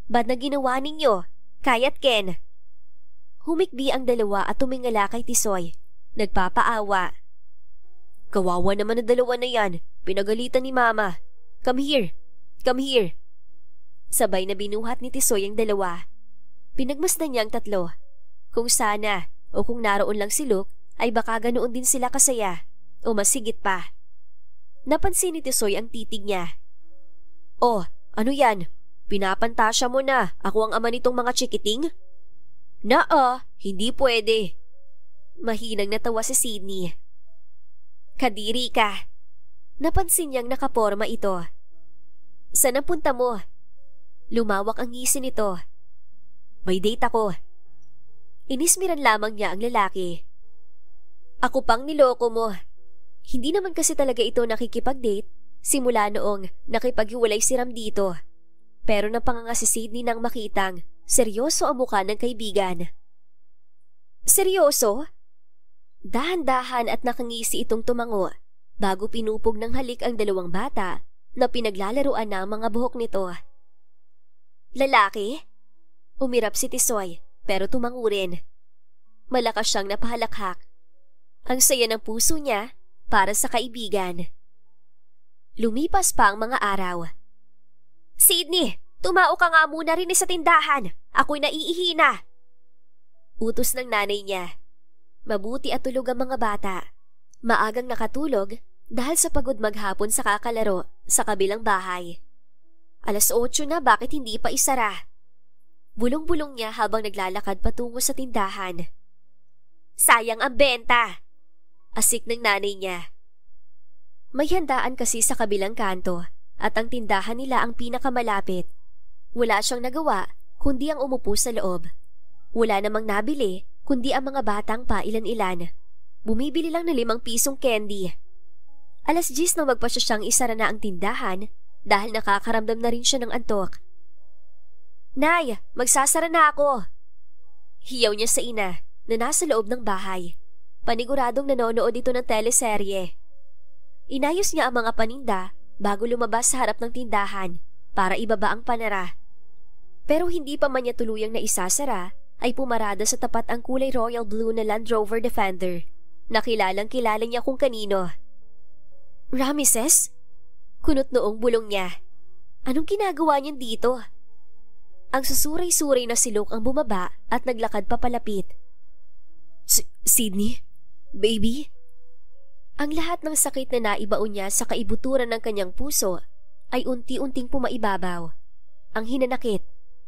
Ba't na ginawa ninyo? Kaya't Ken. Humikbi ang dalawa at tumingala kay Tisoy. Nagpapaawa. Kawawa naman ang dalawa na yan. Pinagalitan ni Mama. Come here. Come here. Sabay na binuhat ni Tisoy ang dalawa. Pinagmasdan niya ang tatlo. Kung sana o kung naroon lang si Luke ay baka ganoon din sila kasaya o mas higit pa. Napansin ni Tisoy ang titig niya. Oh, ano yan? Pinapantasya mo na ako ang ama nitong mga chikiting? Hindi pwede. Mahinang natawa si Sydney. Kadiri ka. Napansin niyang nakaporma ito. Saan ang punta mo? Lumawak ang ngisi nito. May date ako. Inismiran lamang niya ang lalaki. Ako pang niloko mo. Hindi naman kasi talaga ito nakikipag-date simula noong nakipaghiwalay si Ram dito. Pero napanganga si Sydney nang makitang seryoso ang mukha ng kaibigan. Seryoso? Dahan-dahan at nakangisi itong tumango bago pinupog ng halik ang dalawang bata na pinaglalaruan ng mga buhok nito. Lalaki? Umirap si Tisoy pero tumango rin. Malakas siyang napahalakhak. Ang saya ng puso niya para sa kaibigan. Lumipas pa ang mga araw. Sydney, tumao ka nga muna rin sa tindahan. Ako'y naiihi na. Utos ng nanay niya. Mabuti at tulog ang mga bata. Maagang nakatulog dahil sa pagod maghapon sa kakalaro sa kabilang bahay. 8:00 na, bakit hindi pa isara? Bulong-bulong niya habang naglalakad patungo sa tindahan. Sayang ang benta! Asik ng nanay niya. May handaan kasi sa kabilang kanto at ang tindahan nila ang pinakamalapit. Wala siyang nagawa kundi ang umupo sa loob. Wala namang nabili kundi ang mga batang pailan-ilan. Bumibili lang ng 5 pisong candy. 10:00 nang magpasya siyang isara na ang tindahan dahil nakakaramdam na rin siya ng antok. Nay, magsasara na ako. Hiyaw niya sa ina na nasa loob ng bahay. Paniguradong nanonood ito ng teleserye. Inayos niya ang mga paninda bago lumabas sa harap ng tindahan para ibaba ang panara. Pero hindi pa man niya tuluyang naisasara ay pumarada sa tapat ang kulay royal blue na Land Rover Defender na kilalang-kilala niya kung kanino. Ramesses? Kunot noong bulong niya. Anong ginagawa niya dito? Ang susuray-suray na si Luke ang bumaba at naglakad papalapit. Sydney? Baby? Ang lahat ng sakit na naibaon niya sa kaibuturan ng kanyang puso ay unti-unting pumaibabaw. Ang hinanakit,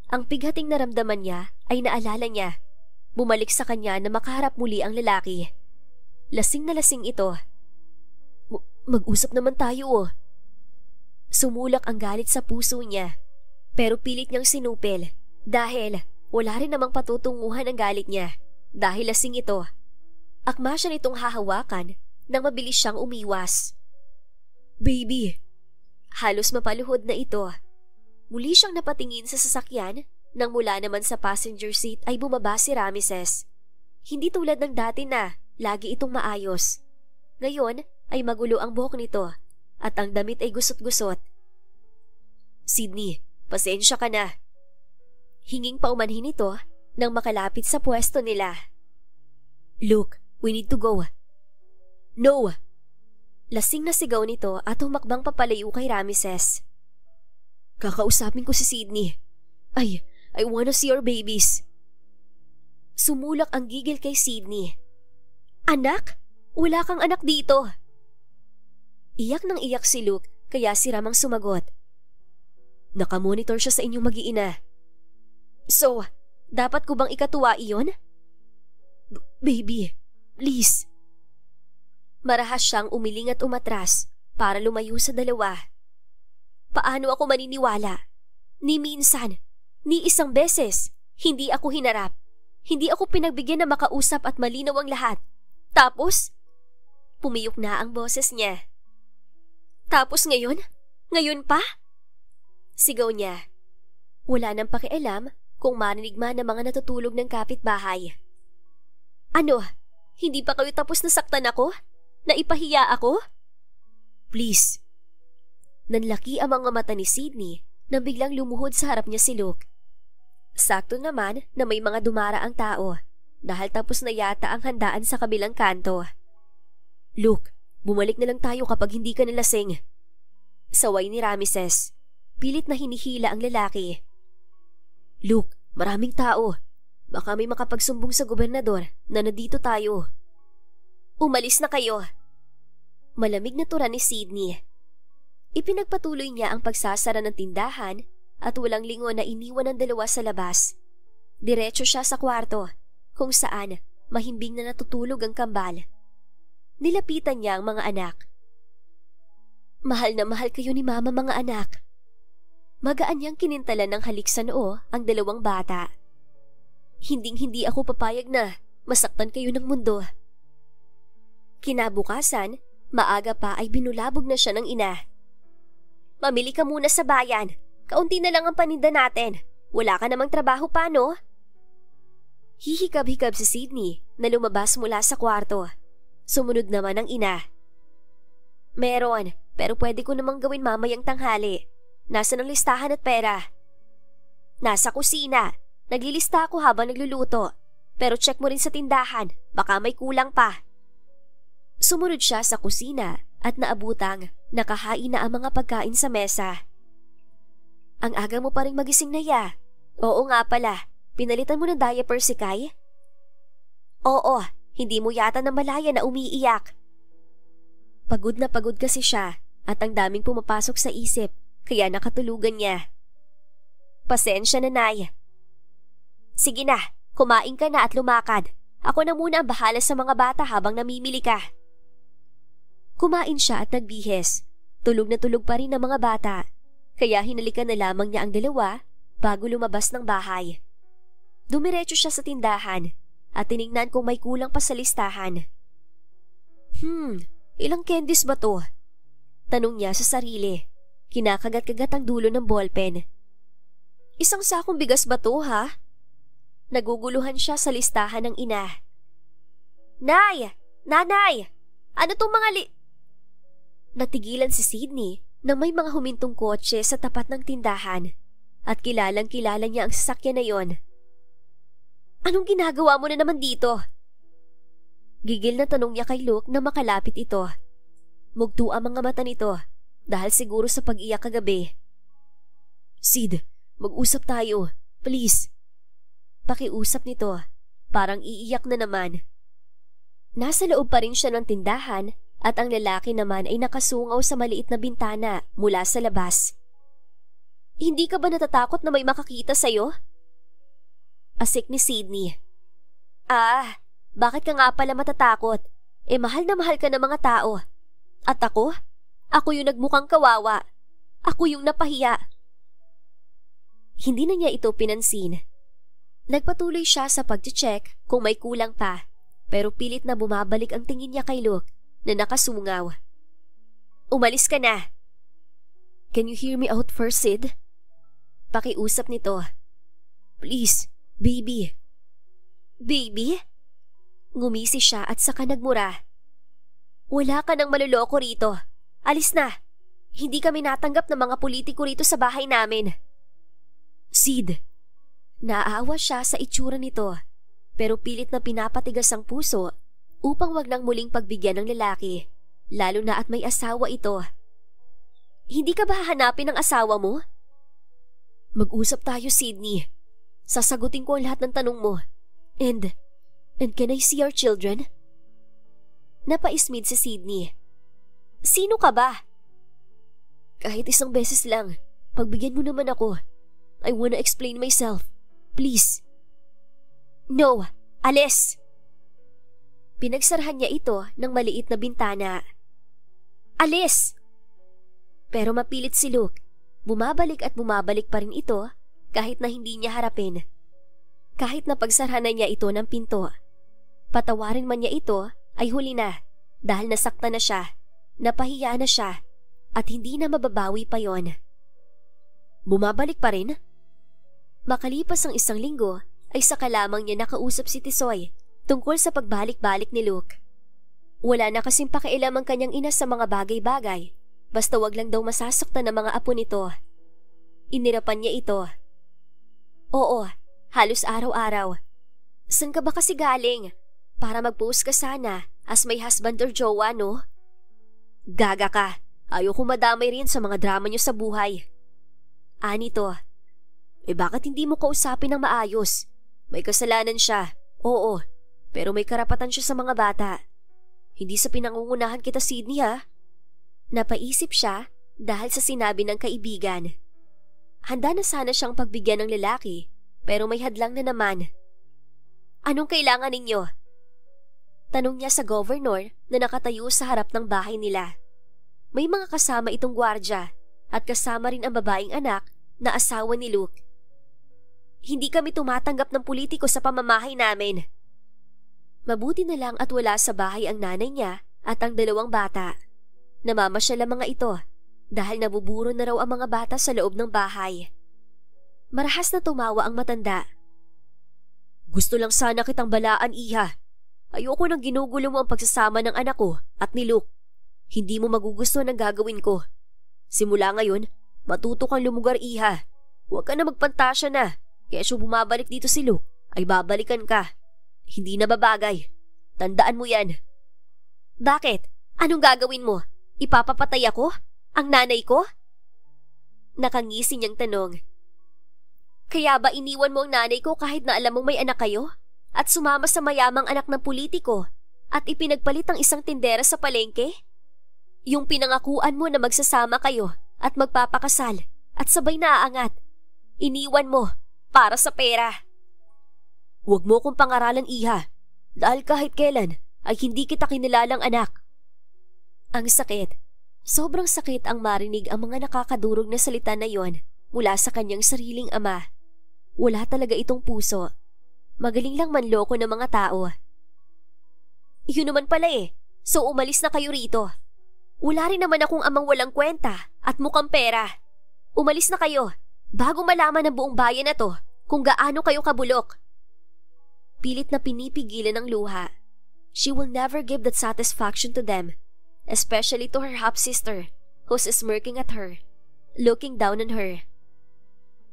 ang pighating naramdaman niya ay naalala niya. Bumalik sa kanya na makaharap muli ang lalaki. Lasing na lasing ito. Mag-usap naman tayo. Sumulak ang galit sa puso niya, pero pilit niyang sinupil dahil wala rin namang patutunguhan ang galit niya dahil lasing ito. Akma siya nitong hahawakan nang mabilis siyang umiwas. Baby! Halos mapaluhod na ito. Muli siyang napatingin sa sasakyan nang mula naman sa passenger seat ay bumaba si Ramesses. Hindi tulad ng dati na lagi itong maayos. Ngayon ay magulo ang buhok nito at ang damit ay gusot-gusot. Sydney, pasensya ka na. Hinging paumanhin ito nang makalapit sa pwesto nila. Luke, we need to go. No! Lasing na sigaw nito at humakbang papalayo kay Ramesses. Kakausapin ko si Sydney. I wanna see your babies. Sumulak ang gigil kay Sydney. Anak? Wala kang anak dito. Iyak nang iyak si Luke kaya si Ram ang sumagot. Nakamonitor siya sa inyong mag-iina. So, dapat ko bang ikatuwa iyon? Baby, please. Marahas siyang umiling at umatras para lumayo sa dalawa. Paano ako maniniwala? Ni minsan, ni isang beses, hindi ako hinarap. Hindi ako pinagbigyan na makausap at malinaw ang lahat. Tapos, pumiyok na ang boses niya. Tapos ngayon? Ngayon pa? Sigaw niya. Wala nang pakialam kung marinig man ng mga natutulog ng kapitbahay. Ano? Hindi pa kayo tapos na saktan ako? Naipahiya ako? Please. Nanlaki ang mga mata ni Sydney nang biglang lumuhod sa harap niya si Luke. Sakto naman na may mga dumaraang tao dahil tapos na yata ang handaan sa kabilang kanto. "Luke, bumalik na lang tayo kapag hindi ka nalasing." Saway ni Ramesses. Pilit na hinihila ang lalaki. "Luke, maraming tao. Baka may makapagsumbong sa gobernador na nandito tayo." "Umalis na kayo." Malamig na tura ni Sydney. Ipinagpatuloy niya ang pagsasara ng tindahan at walang lingon na iniwan ng dalawa sa labas. Diretso siya sa kwarto kung saan mahimbing na natutulog ang kambal. Nilapitan niya ang mga anak. "Mahal na mahal kayo ni Mama, mga anak." Magaan niyang kinintalan ng halik sa noo ang dalawang bata. "Hinding-hindi ako papayag na masaktan kayo ng mundo." Kinabukasan, maaga pa ay binulabog na siya ng ina. "Mamili ka muna sa bayan. Kaunti na lang ang paninda natin. Wala ka namang trabaho pa, no?" Hihikab-hikab si Sydney na lumabas mula sa kwarto. Sumunod naman ang ina. "Meron, pero pwede ko namang gawin mamayang tanghali. Nasaan ang listahan at pera?" "Nasa kusina. Naglilista ako habang nagluluto. Pero check mo rin sa tindahan. Baka may kulang pa." Sumunod siya sa kusina at naabutang nakahain na ang mga pagkain sa mesa. "Ang aga mo pa rin magising na ya." "Oo nga pala. Pinalitan mo ng diaper si Kai?" "Oo, hindi mo yata namalaya na umiiyak." Pagod na pagod kasi siya at ang daming pumapasok sa isip kaya nakatulugan niya. "Pasensya na, Nay." "Sige na, kumain ka na at lumakad. Ako na muna ang bahala sa mga bata habang namimili ka." Kumain siya at nagbihes. Tulog na tulog pa rin ang mga bata, kaya hinalikan na lamang niya ang dalawa bago lumabas ng bahay. Dumiretso siya sa tindahan at tiningnan kung may kulang pa sa listahan. Ilang candies ba to?" Tanong niya sa sarili. Kinakagat-kagat ang dulo ng ballpen. "Isang sakong bigas ba to, ha?" Naguguluhan siya sa listahan ng ina. "Nay! Nanay! Ano tong mga Natigilan si Sydney nang may mga humintong kotse sa tapat ng tindahan at kilalang-kilala niya ang sasakyan na yon. "Anong ginagawa mo na naman dito?" Gigil na tanong niya kay Luke na makalapit ito. Mugto ang mga mata nito dahil siguro sa pag-iyak kagabi. "Sid, mag-usap tayo. Please." Pakiusap nito. Parang iiyak na naman. Nasa loob pa rin siya ng tindahan at ang lalaki naman ay nakasungaw sa maliit na bintana mula sa labas. "Hindi ka ba natatakot na may makakita sa'yo?" Asik ni Sydney. Bakit ka nga pala matatakot? Mahal na mahal ka ng mga tao. At ako? Ako yung nagmukhang kawawa. Ako yung napahiya." Hindi na niya ito pinansin. Nagpatuloy siya sa pag-check kung may kulang pa, pero pilit na bumabalik ang tingin niya kay Luke na nakasungaw. "Umalis ka na." "Can you hear me out first, Sid?" Pakiusap nito. "Please, baby." "Baby?" Ngumisi siya at saka nagmura. "Wala ka nang maluloko rito. Alis na. Hindi kami natanggap ng mga politiko rito sa bahay namin." "Sid." Naaawa siya sa itsura nito, pero pilit na pinapatigas ang puso upang wag nang muling pagbigyan ng lalaki, lalo na at may asawa ito. "Hindi ka ba hahanapin ng asawa mo?" "Mag-usap tayo, Sydney. Sasagutin ko ang lahat ng tanong mo. And can I see our children?" Napaismid si Sydney. "Sino ka ba?" "Kahit isang beses lang, pagbigyan mo naman ako. I wanna explain myself. Please." "No, alis." Pinagsarahan niya ito ng maliit na bintana. "Alis!" Pero mapilit si Luke. Bumabalik at bumabalik pa rin ito kahit na hindi niya harapin. Kahit na pagsarahan niya ito ng pinto. Patawarin man niya ito ay huli na dahil nasaktan na siya, napahiya na siya at hindi na mababawi pa yon. Bumabalik pa rin? Makalipas ang 1 linggo ay saka lamang niya nakausap si Tisoy tungkol sa pagbalik-balik ni Luke. Wala na kasing pakialam ang kanyang ina sa mga bagay-bagay, Basta wag lang daw masasaktan ng mga apo nito. Inirapan niya ito. Oo, halos araw-araw. San ka ba kasi galing? Para mag-post ka sana as may husband or jowa, no? Gaga ka. Ayoko madamay rin sa mga drama niyo sa buhay. Anito, bakit hindi mo kausapin ng maayos? May kasalanan siya, oo, pero may karapatan siya sa mga bata. Hindi sa pinangungunahan kita, Sydney, ha? Napaisip siya dahil sa sinabi ng kaibigan. Handa na sana siyang pagbigyan ng lalaki, pero may hadlang na naman. Anong kailangan ninyo? Tanong niya sa governor na nakatayo sa harap ng bahay nila. May mga kasama itong gwardya at kasama rin ang babaeng anak na asawa ni Luke. Hindi kami tumatanggap ng politiko sa pamamahay namin. Mabuti na lang at wala sa bahay ang nanay niya at ang dalawang bata. Namamasyal ang mga ito dahil nabuburo na raw ang mga bata sa loob ng bahay. Marahas na tumawa ang matanda. Gusto lang sana kitang balaan, iha. Ayoko nang ginugulo mo ang pagsasama ng anak ko at ni Luke. Hindi mo magugustuhan ang gagawin ko. Simula ngayon, matuto kang lumugar, iha. Huwag ka na magpantasya na. Kesyo bumabalik dito si Luke, ay babalikan ka. Hindi na babagay. Tandaan mo yan. Bakit? Anong gagawin mo? Ipapapatay ako? Ang nanay ko? Nakangisi niyang tanong. Kaya ba iniwan mo ang nanay ko kahit na alam mong may anak kayo? At sumama sa mayamang anak ng politiko? At ipinagpalit ang isang tindera sa palengke? Yung pinangakuan mo na magsasama kayo at magpapakasal at sabay naaangat. Iniwan mo para sa pera. Huwag mo kong pangaralan, iha. Dahil kahit kailan ay hindi kita kinilalang anak. Ang sakit. Sobrang sakit ang marinig ang mga nakakadurog na salita na yon mula sa kanyang sariling ama. Wala talaga itong puso. Magaling lang manloko ng mga tao. Yun naman pala So umalis na kayo rito. Wala rin naman akong amang walang kwenta at mukhang pera. Umalis na kayo bago malaman ng buong bayan na to kung gaano kayo kabulok. Pilit na pinipigilan ng luha. She will never give that satisfaction to them, especially to her half-sister who's smirking at her, looking down on her.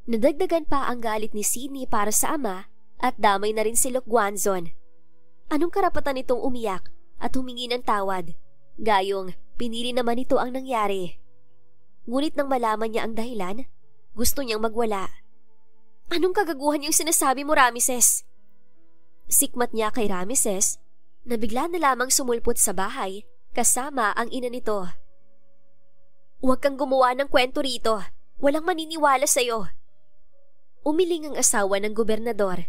Nadagdagan pa ang galit ni Sydney para sa ama at damay na rin si Luke Guanzon. Anong karapatan nitong umiyak at humingi ng tawad? Gayong pinili naman ito ang nangyari. Ngunit nang malaman niya ang dahilan, gusto niyang magwala. Anong kagaguhan yung sinasabi mo, Ramesses? Sikmat niya kay Ramesses na bigla na lamang sumulpot sa bahay kasama ang ina nito. Huwag kang gumawa ng kwento rito. Walang maniniwala sa'yo. Umiling ang asawa ng gobernador.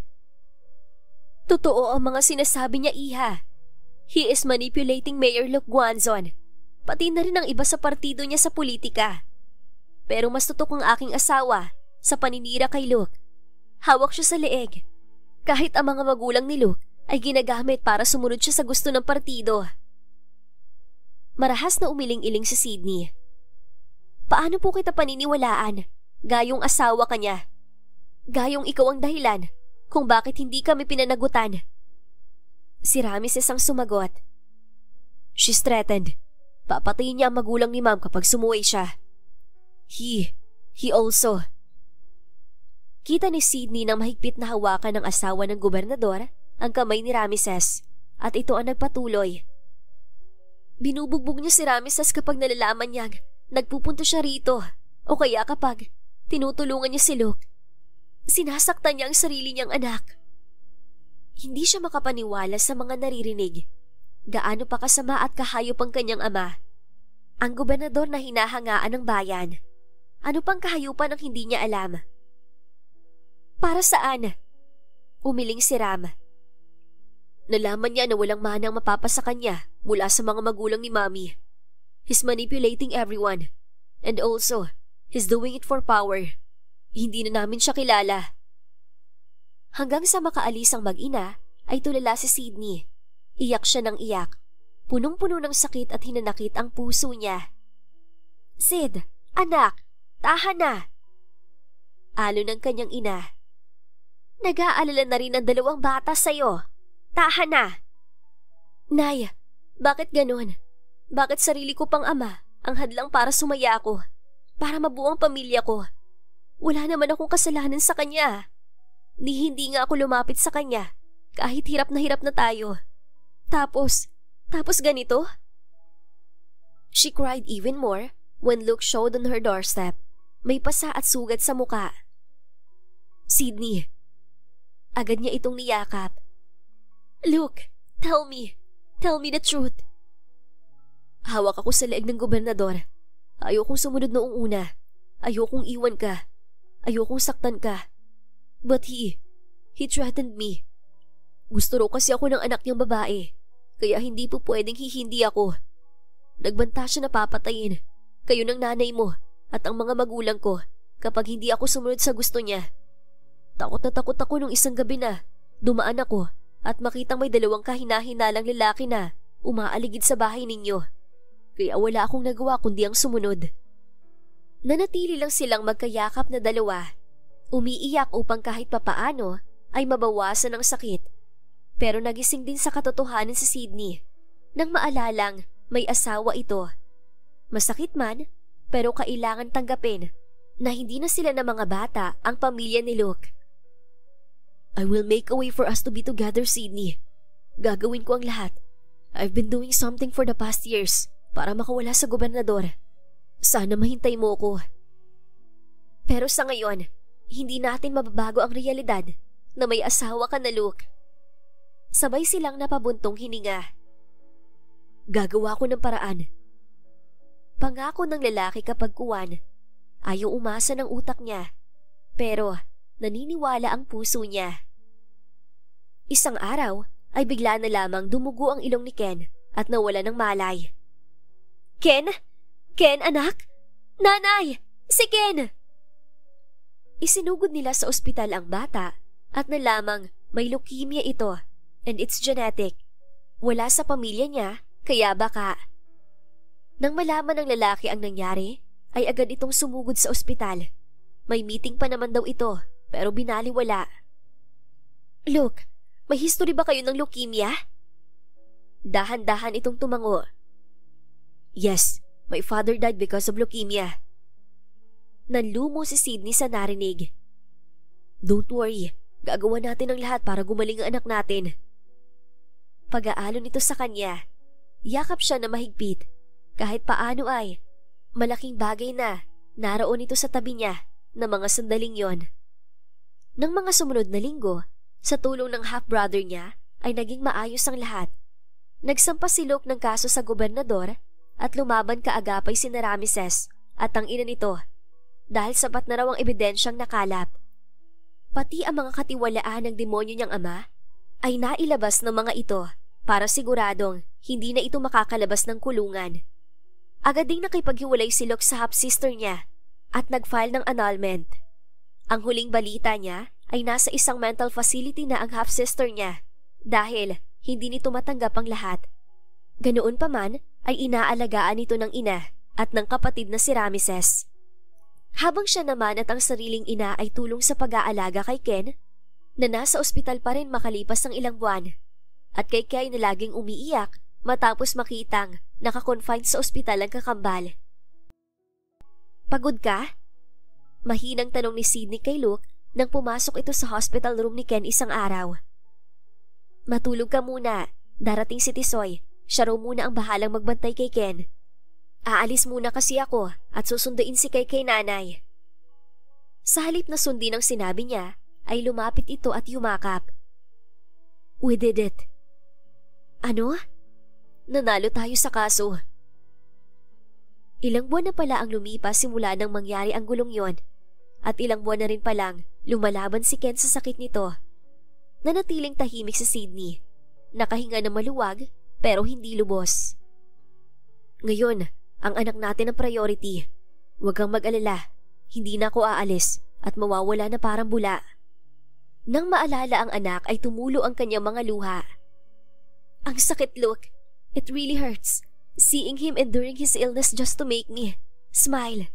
Totoo ang mga sinasabi niya, iha. He is manipulating Mayor Luke Guanzon, pati na rin ang iba sa partido niya sa politika. Pero mas tutok ang aking asawa sa paninira kay Luke. Hawak siya sa leeg. Kahit ang mga magulang ni Luke ay ginagamit para sumunod siya sa gusto ng partido. Marahas na umiling-iling si Sydney. Paano po kita paniniwalaan? Gayong asawa ka niya. Gayong ikaw ang dahilan kung bakit hindi kami pinanagutan. Si Ramesses ang sumagot. She's threatened. Papatayin niya ang magulang ni Ma'am kapag sumuwi siya. He also. Kita ni Sydney nang mahigpit na hawakan ng asawa ng gobernador ang kamay ni Ramesses at ito ang nagpatuloy. Binubugbog niya si Ramesses kapag nalalaman niyang nagpupunta siya rito o kaya kapag tinutulungan niya si Luke. Sinasaktan niya ang sarili niyang anak. Hindi siya makapaniwala sa mga naririnig. Gaano pa kasama at kahayop ang kanyang ama. Ang gobernador na hinahangaan ng bayan. Ano pang kahayupan ang hindi niya alam? Para saan? Umiling si Ram. Nalaman niya na walang manang mapapasa kanya mula sa mga magulang ni Mommy. He's manipulating everyone. And also, he's doing it for power. Hindi na namin siya kilala. Hanggang sa makaalis ang mag-ina, ay tulala si Sydney. Iyak siya ng iyak. Punong-puno ng sakit at hinanakit ang puso niya. Sid, anak, tahan na. Alon ng kanyang ina. Nag-aalala na rin ang dalawang bata sa'yo. Tahan na. Nay, bakit ganun? Bakit sarili ko pang ama ang hadlang para sumaya ako, para mabuo ang pamilya ko. Wala naman akong kasalanan sa kanya. Hindi nga ako lumapit sa kanya, kahit hirap na tayo. Tapos ganito? She cried even more when Luke showed on her doorstep. May pasa at sugat sa muka. Sydney. Agad niya itong niyakap. Luke, tell me the truth. Hawak ako sa leeg ng gobernador. Ayokong sumunod noong una. Ayokong iwan ka. Ayokong saktan ka. But he threatened me. Gusto raw kasi ako ng anak niyang babae. Kaya hindi po pwedeng hihindi ako. Nagbanta siya na papatayin. Kayo ng nanay mo at ang mga magulang ko kapag hindi ako sumunod sa gusto niya. Takot na takot ako nung isang gabi na dumaan ako at makitang may 2 kahina-hinalang lalaki na umaaligid sa bahay ninyo. Kaya wala akong nagawa kundi ang sumunod. Nanatili lang silang magkayakap na 2, umiiyak upang kahit papaano ay mabawasan ang sakit. Pero nagising din sa katotohanan si Sydney nang maalalang may asawa ito. Masakit man, pero kailangan tanggapin na hindi na sila ng mga bata ang pamilya ni Luke. I will make a way for us to be together, Sydney. Gagawin ko ang lahat. I've been doing something for the past years para makawala sa gobernador. Sana mahintay mo ko. Pero sa ngayon, hindi natin mababago ang realidad na may asawa ka na, Luke. Sabay silang napabuntong hininga. Gagawa ko ng paraan. Pangako ng lalaki kapag kuwan. Ayaw umasa ng utak niya. Pero naniniwala ang puso niya. Isang araw ay bigla na lamang dumugo ang ilong ni Ken at nawala ng malay. Ken? Ken, anak? Nanay! Si Ken! Isinugod nila sa ospital ang bata at nalamang may leukemia ito and it's genetic. Wala sa pamilya niya, kaya baka. Nang malaman ng lalaki ang nangyari, ay agad itong sumugod sa ospital. May meeting pa naman daw ito, pero binaliwala. Look, may history ba kayo ng leukemia? Dahan-dahan itong tumango. Yes, my father died because of leukemia. Nanlumo si Sydney sa narinig. Don't worry, gagawa natin ang lahat para gumaling ang anak natin. Pag-aalon nito sa kanya, yakap siya na mahigpit. Kahit paano ay, malaking bagay na naroon ito sa tabi niya na mga sandaling yon. Nang mga sumunod na linggo, sa tulong ng half-brother niya, ay naging maayos ang lahat. Nagsampa si Luke ng kaso sa gobernador at lumaban kaagapay si Ramses at ang ina nito dahil sapat na raw ang ebidensyang nakalap. Pati ang mga katiwalaan ng demonyo niyang ama ay nailabas ng mga ito para siguradong hindi na ito makakalabas ng kulungan. Agad ding nakipaghiwalay si Luke sa half-sister niya at nag-file ng annulment. Ang huling balita niya ay nasa isang mental facility na ang half-sister niya dahil hindi nito matanggap ang lahat. Ganoon pa man ay inaalagaan ito ng ina at ng kapatid na si Ramses. Habang siya naman at ang sariling ina ay tulong sa pag-aalaga kay Ken na nasa ospital pa rin makalipas ng ilang buwan at kay Kay na laging umiiyak matapos makitang nakakonfined sa ospital ang kakambal. Pagod ka? Mahinang tanong ni Sydney kay Luke nang pumasok ito sa hospital room ni Ken isang araw. Matulog ka muna, darating si Tisoy. Siya raw muna ang bahalang magbantay kay Ken. Aalis muna kasi ako at susunduin si kay nanay. Sa halip na sundin ang sinabi niya, ay lumapit ito at yumakap. We did it. Ano? Nanalo tayo sa kaso. Ilang buwan na pala ang lumipas simula nang mangyari ang gulong yon at ilang buwan na rin palang lumalaban si Ken sa sakit nito. Nanatiling tahimik si Sydney. Nakahinga na maluwag pero hindi lubos. Ngayon, ang anak natin ang priority. Huwag kang mag-alala. Hindi na ako aalis at mawawala na parang bula. Nang maalala ang anak ay tumulo ang kanyang mga luha. Ang sakit, Luke. It really hurts. Seeing him enduring his illness just to make me smile.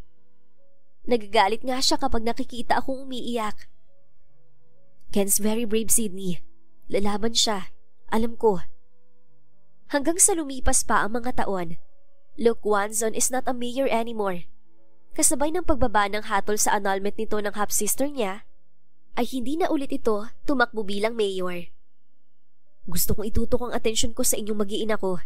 Nagagalit nga siya kapag nakikita akong umiiyak. Ken's very brave, Sydney. Lalaban siya. Alam ko. Hanggang sa lumipas pa ang mga taon, Luke Wanzon is not a mayor anymore. Kasabay ng pagbaba ng hatol sa annulment nito ng half-sister niya, ay hindi na ulit ito tumakbo bilang mayor. Gusto kong itutok ang atensyon ko sa inyong mag-iina ko.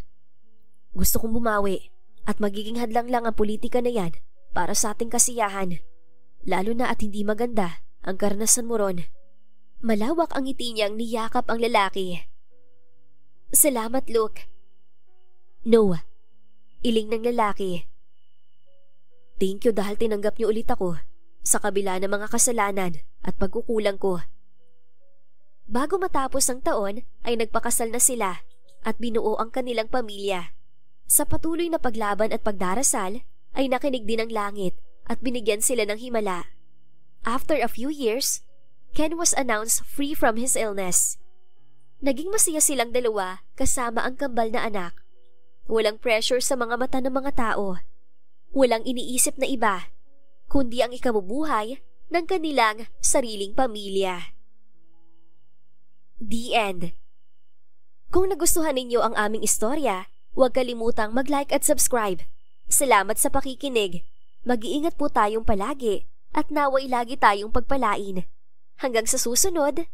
Gusto kong bumawi at magiging hadlang lang ang politika na yan para sa ating kasiyahan. Lalo na at hindi maganda ang karanasan mo ron. Malawak ang ngiti niyang niyakap ang lalaki. Salamat, Luke. No, iling ng lalaki. Thank you dahil tinanggap niyo ulit ako sa kabila ng mga kasalanan at pagkukulang ko. Bago matapos ang taon ay nagpakasal na sila at binuo ang kanilang pamilya. Sa patuloy na paglaban at pagdarasal ay nakinig din ang langit at binigyan sila ng himala. After a few years, Ken was announced free from his illness. Naging masaya silang dalawa kasama ang kambal na anak. Walang pressure sa mga mata ng mga tao. Walang iniisip na iba, kundi ang ikabubuhay ng kanilang sariling pamilya. The End. Kung nagustuhan ninyo ang aming istorya, huwag kalimutang mag-like at subscribe. Salamat sa pakikinig. Mag-iingat po tayong palagi at naway lagi tayong pagpalain. Hanggang sa susunod,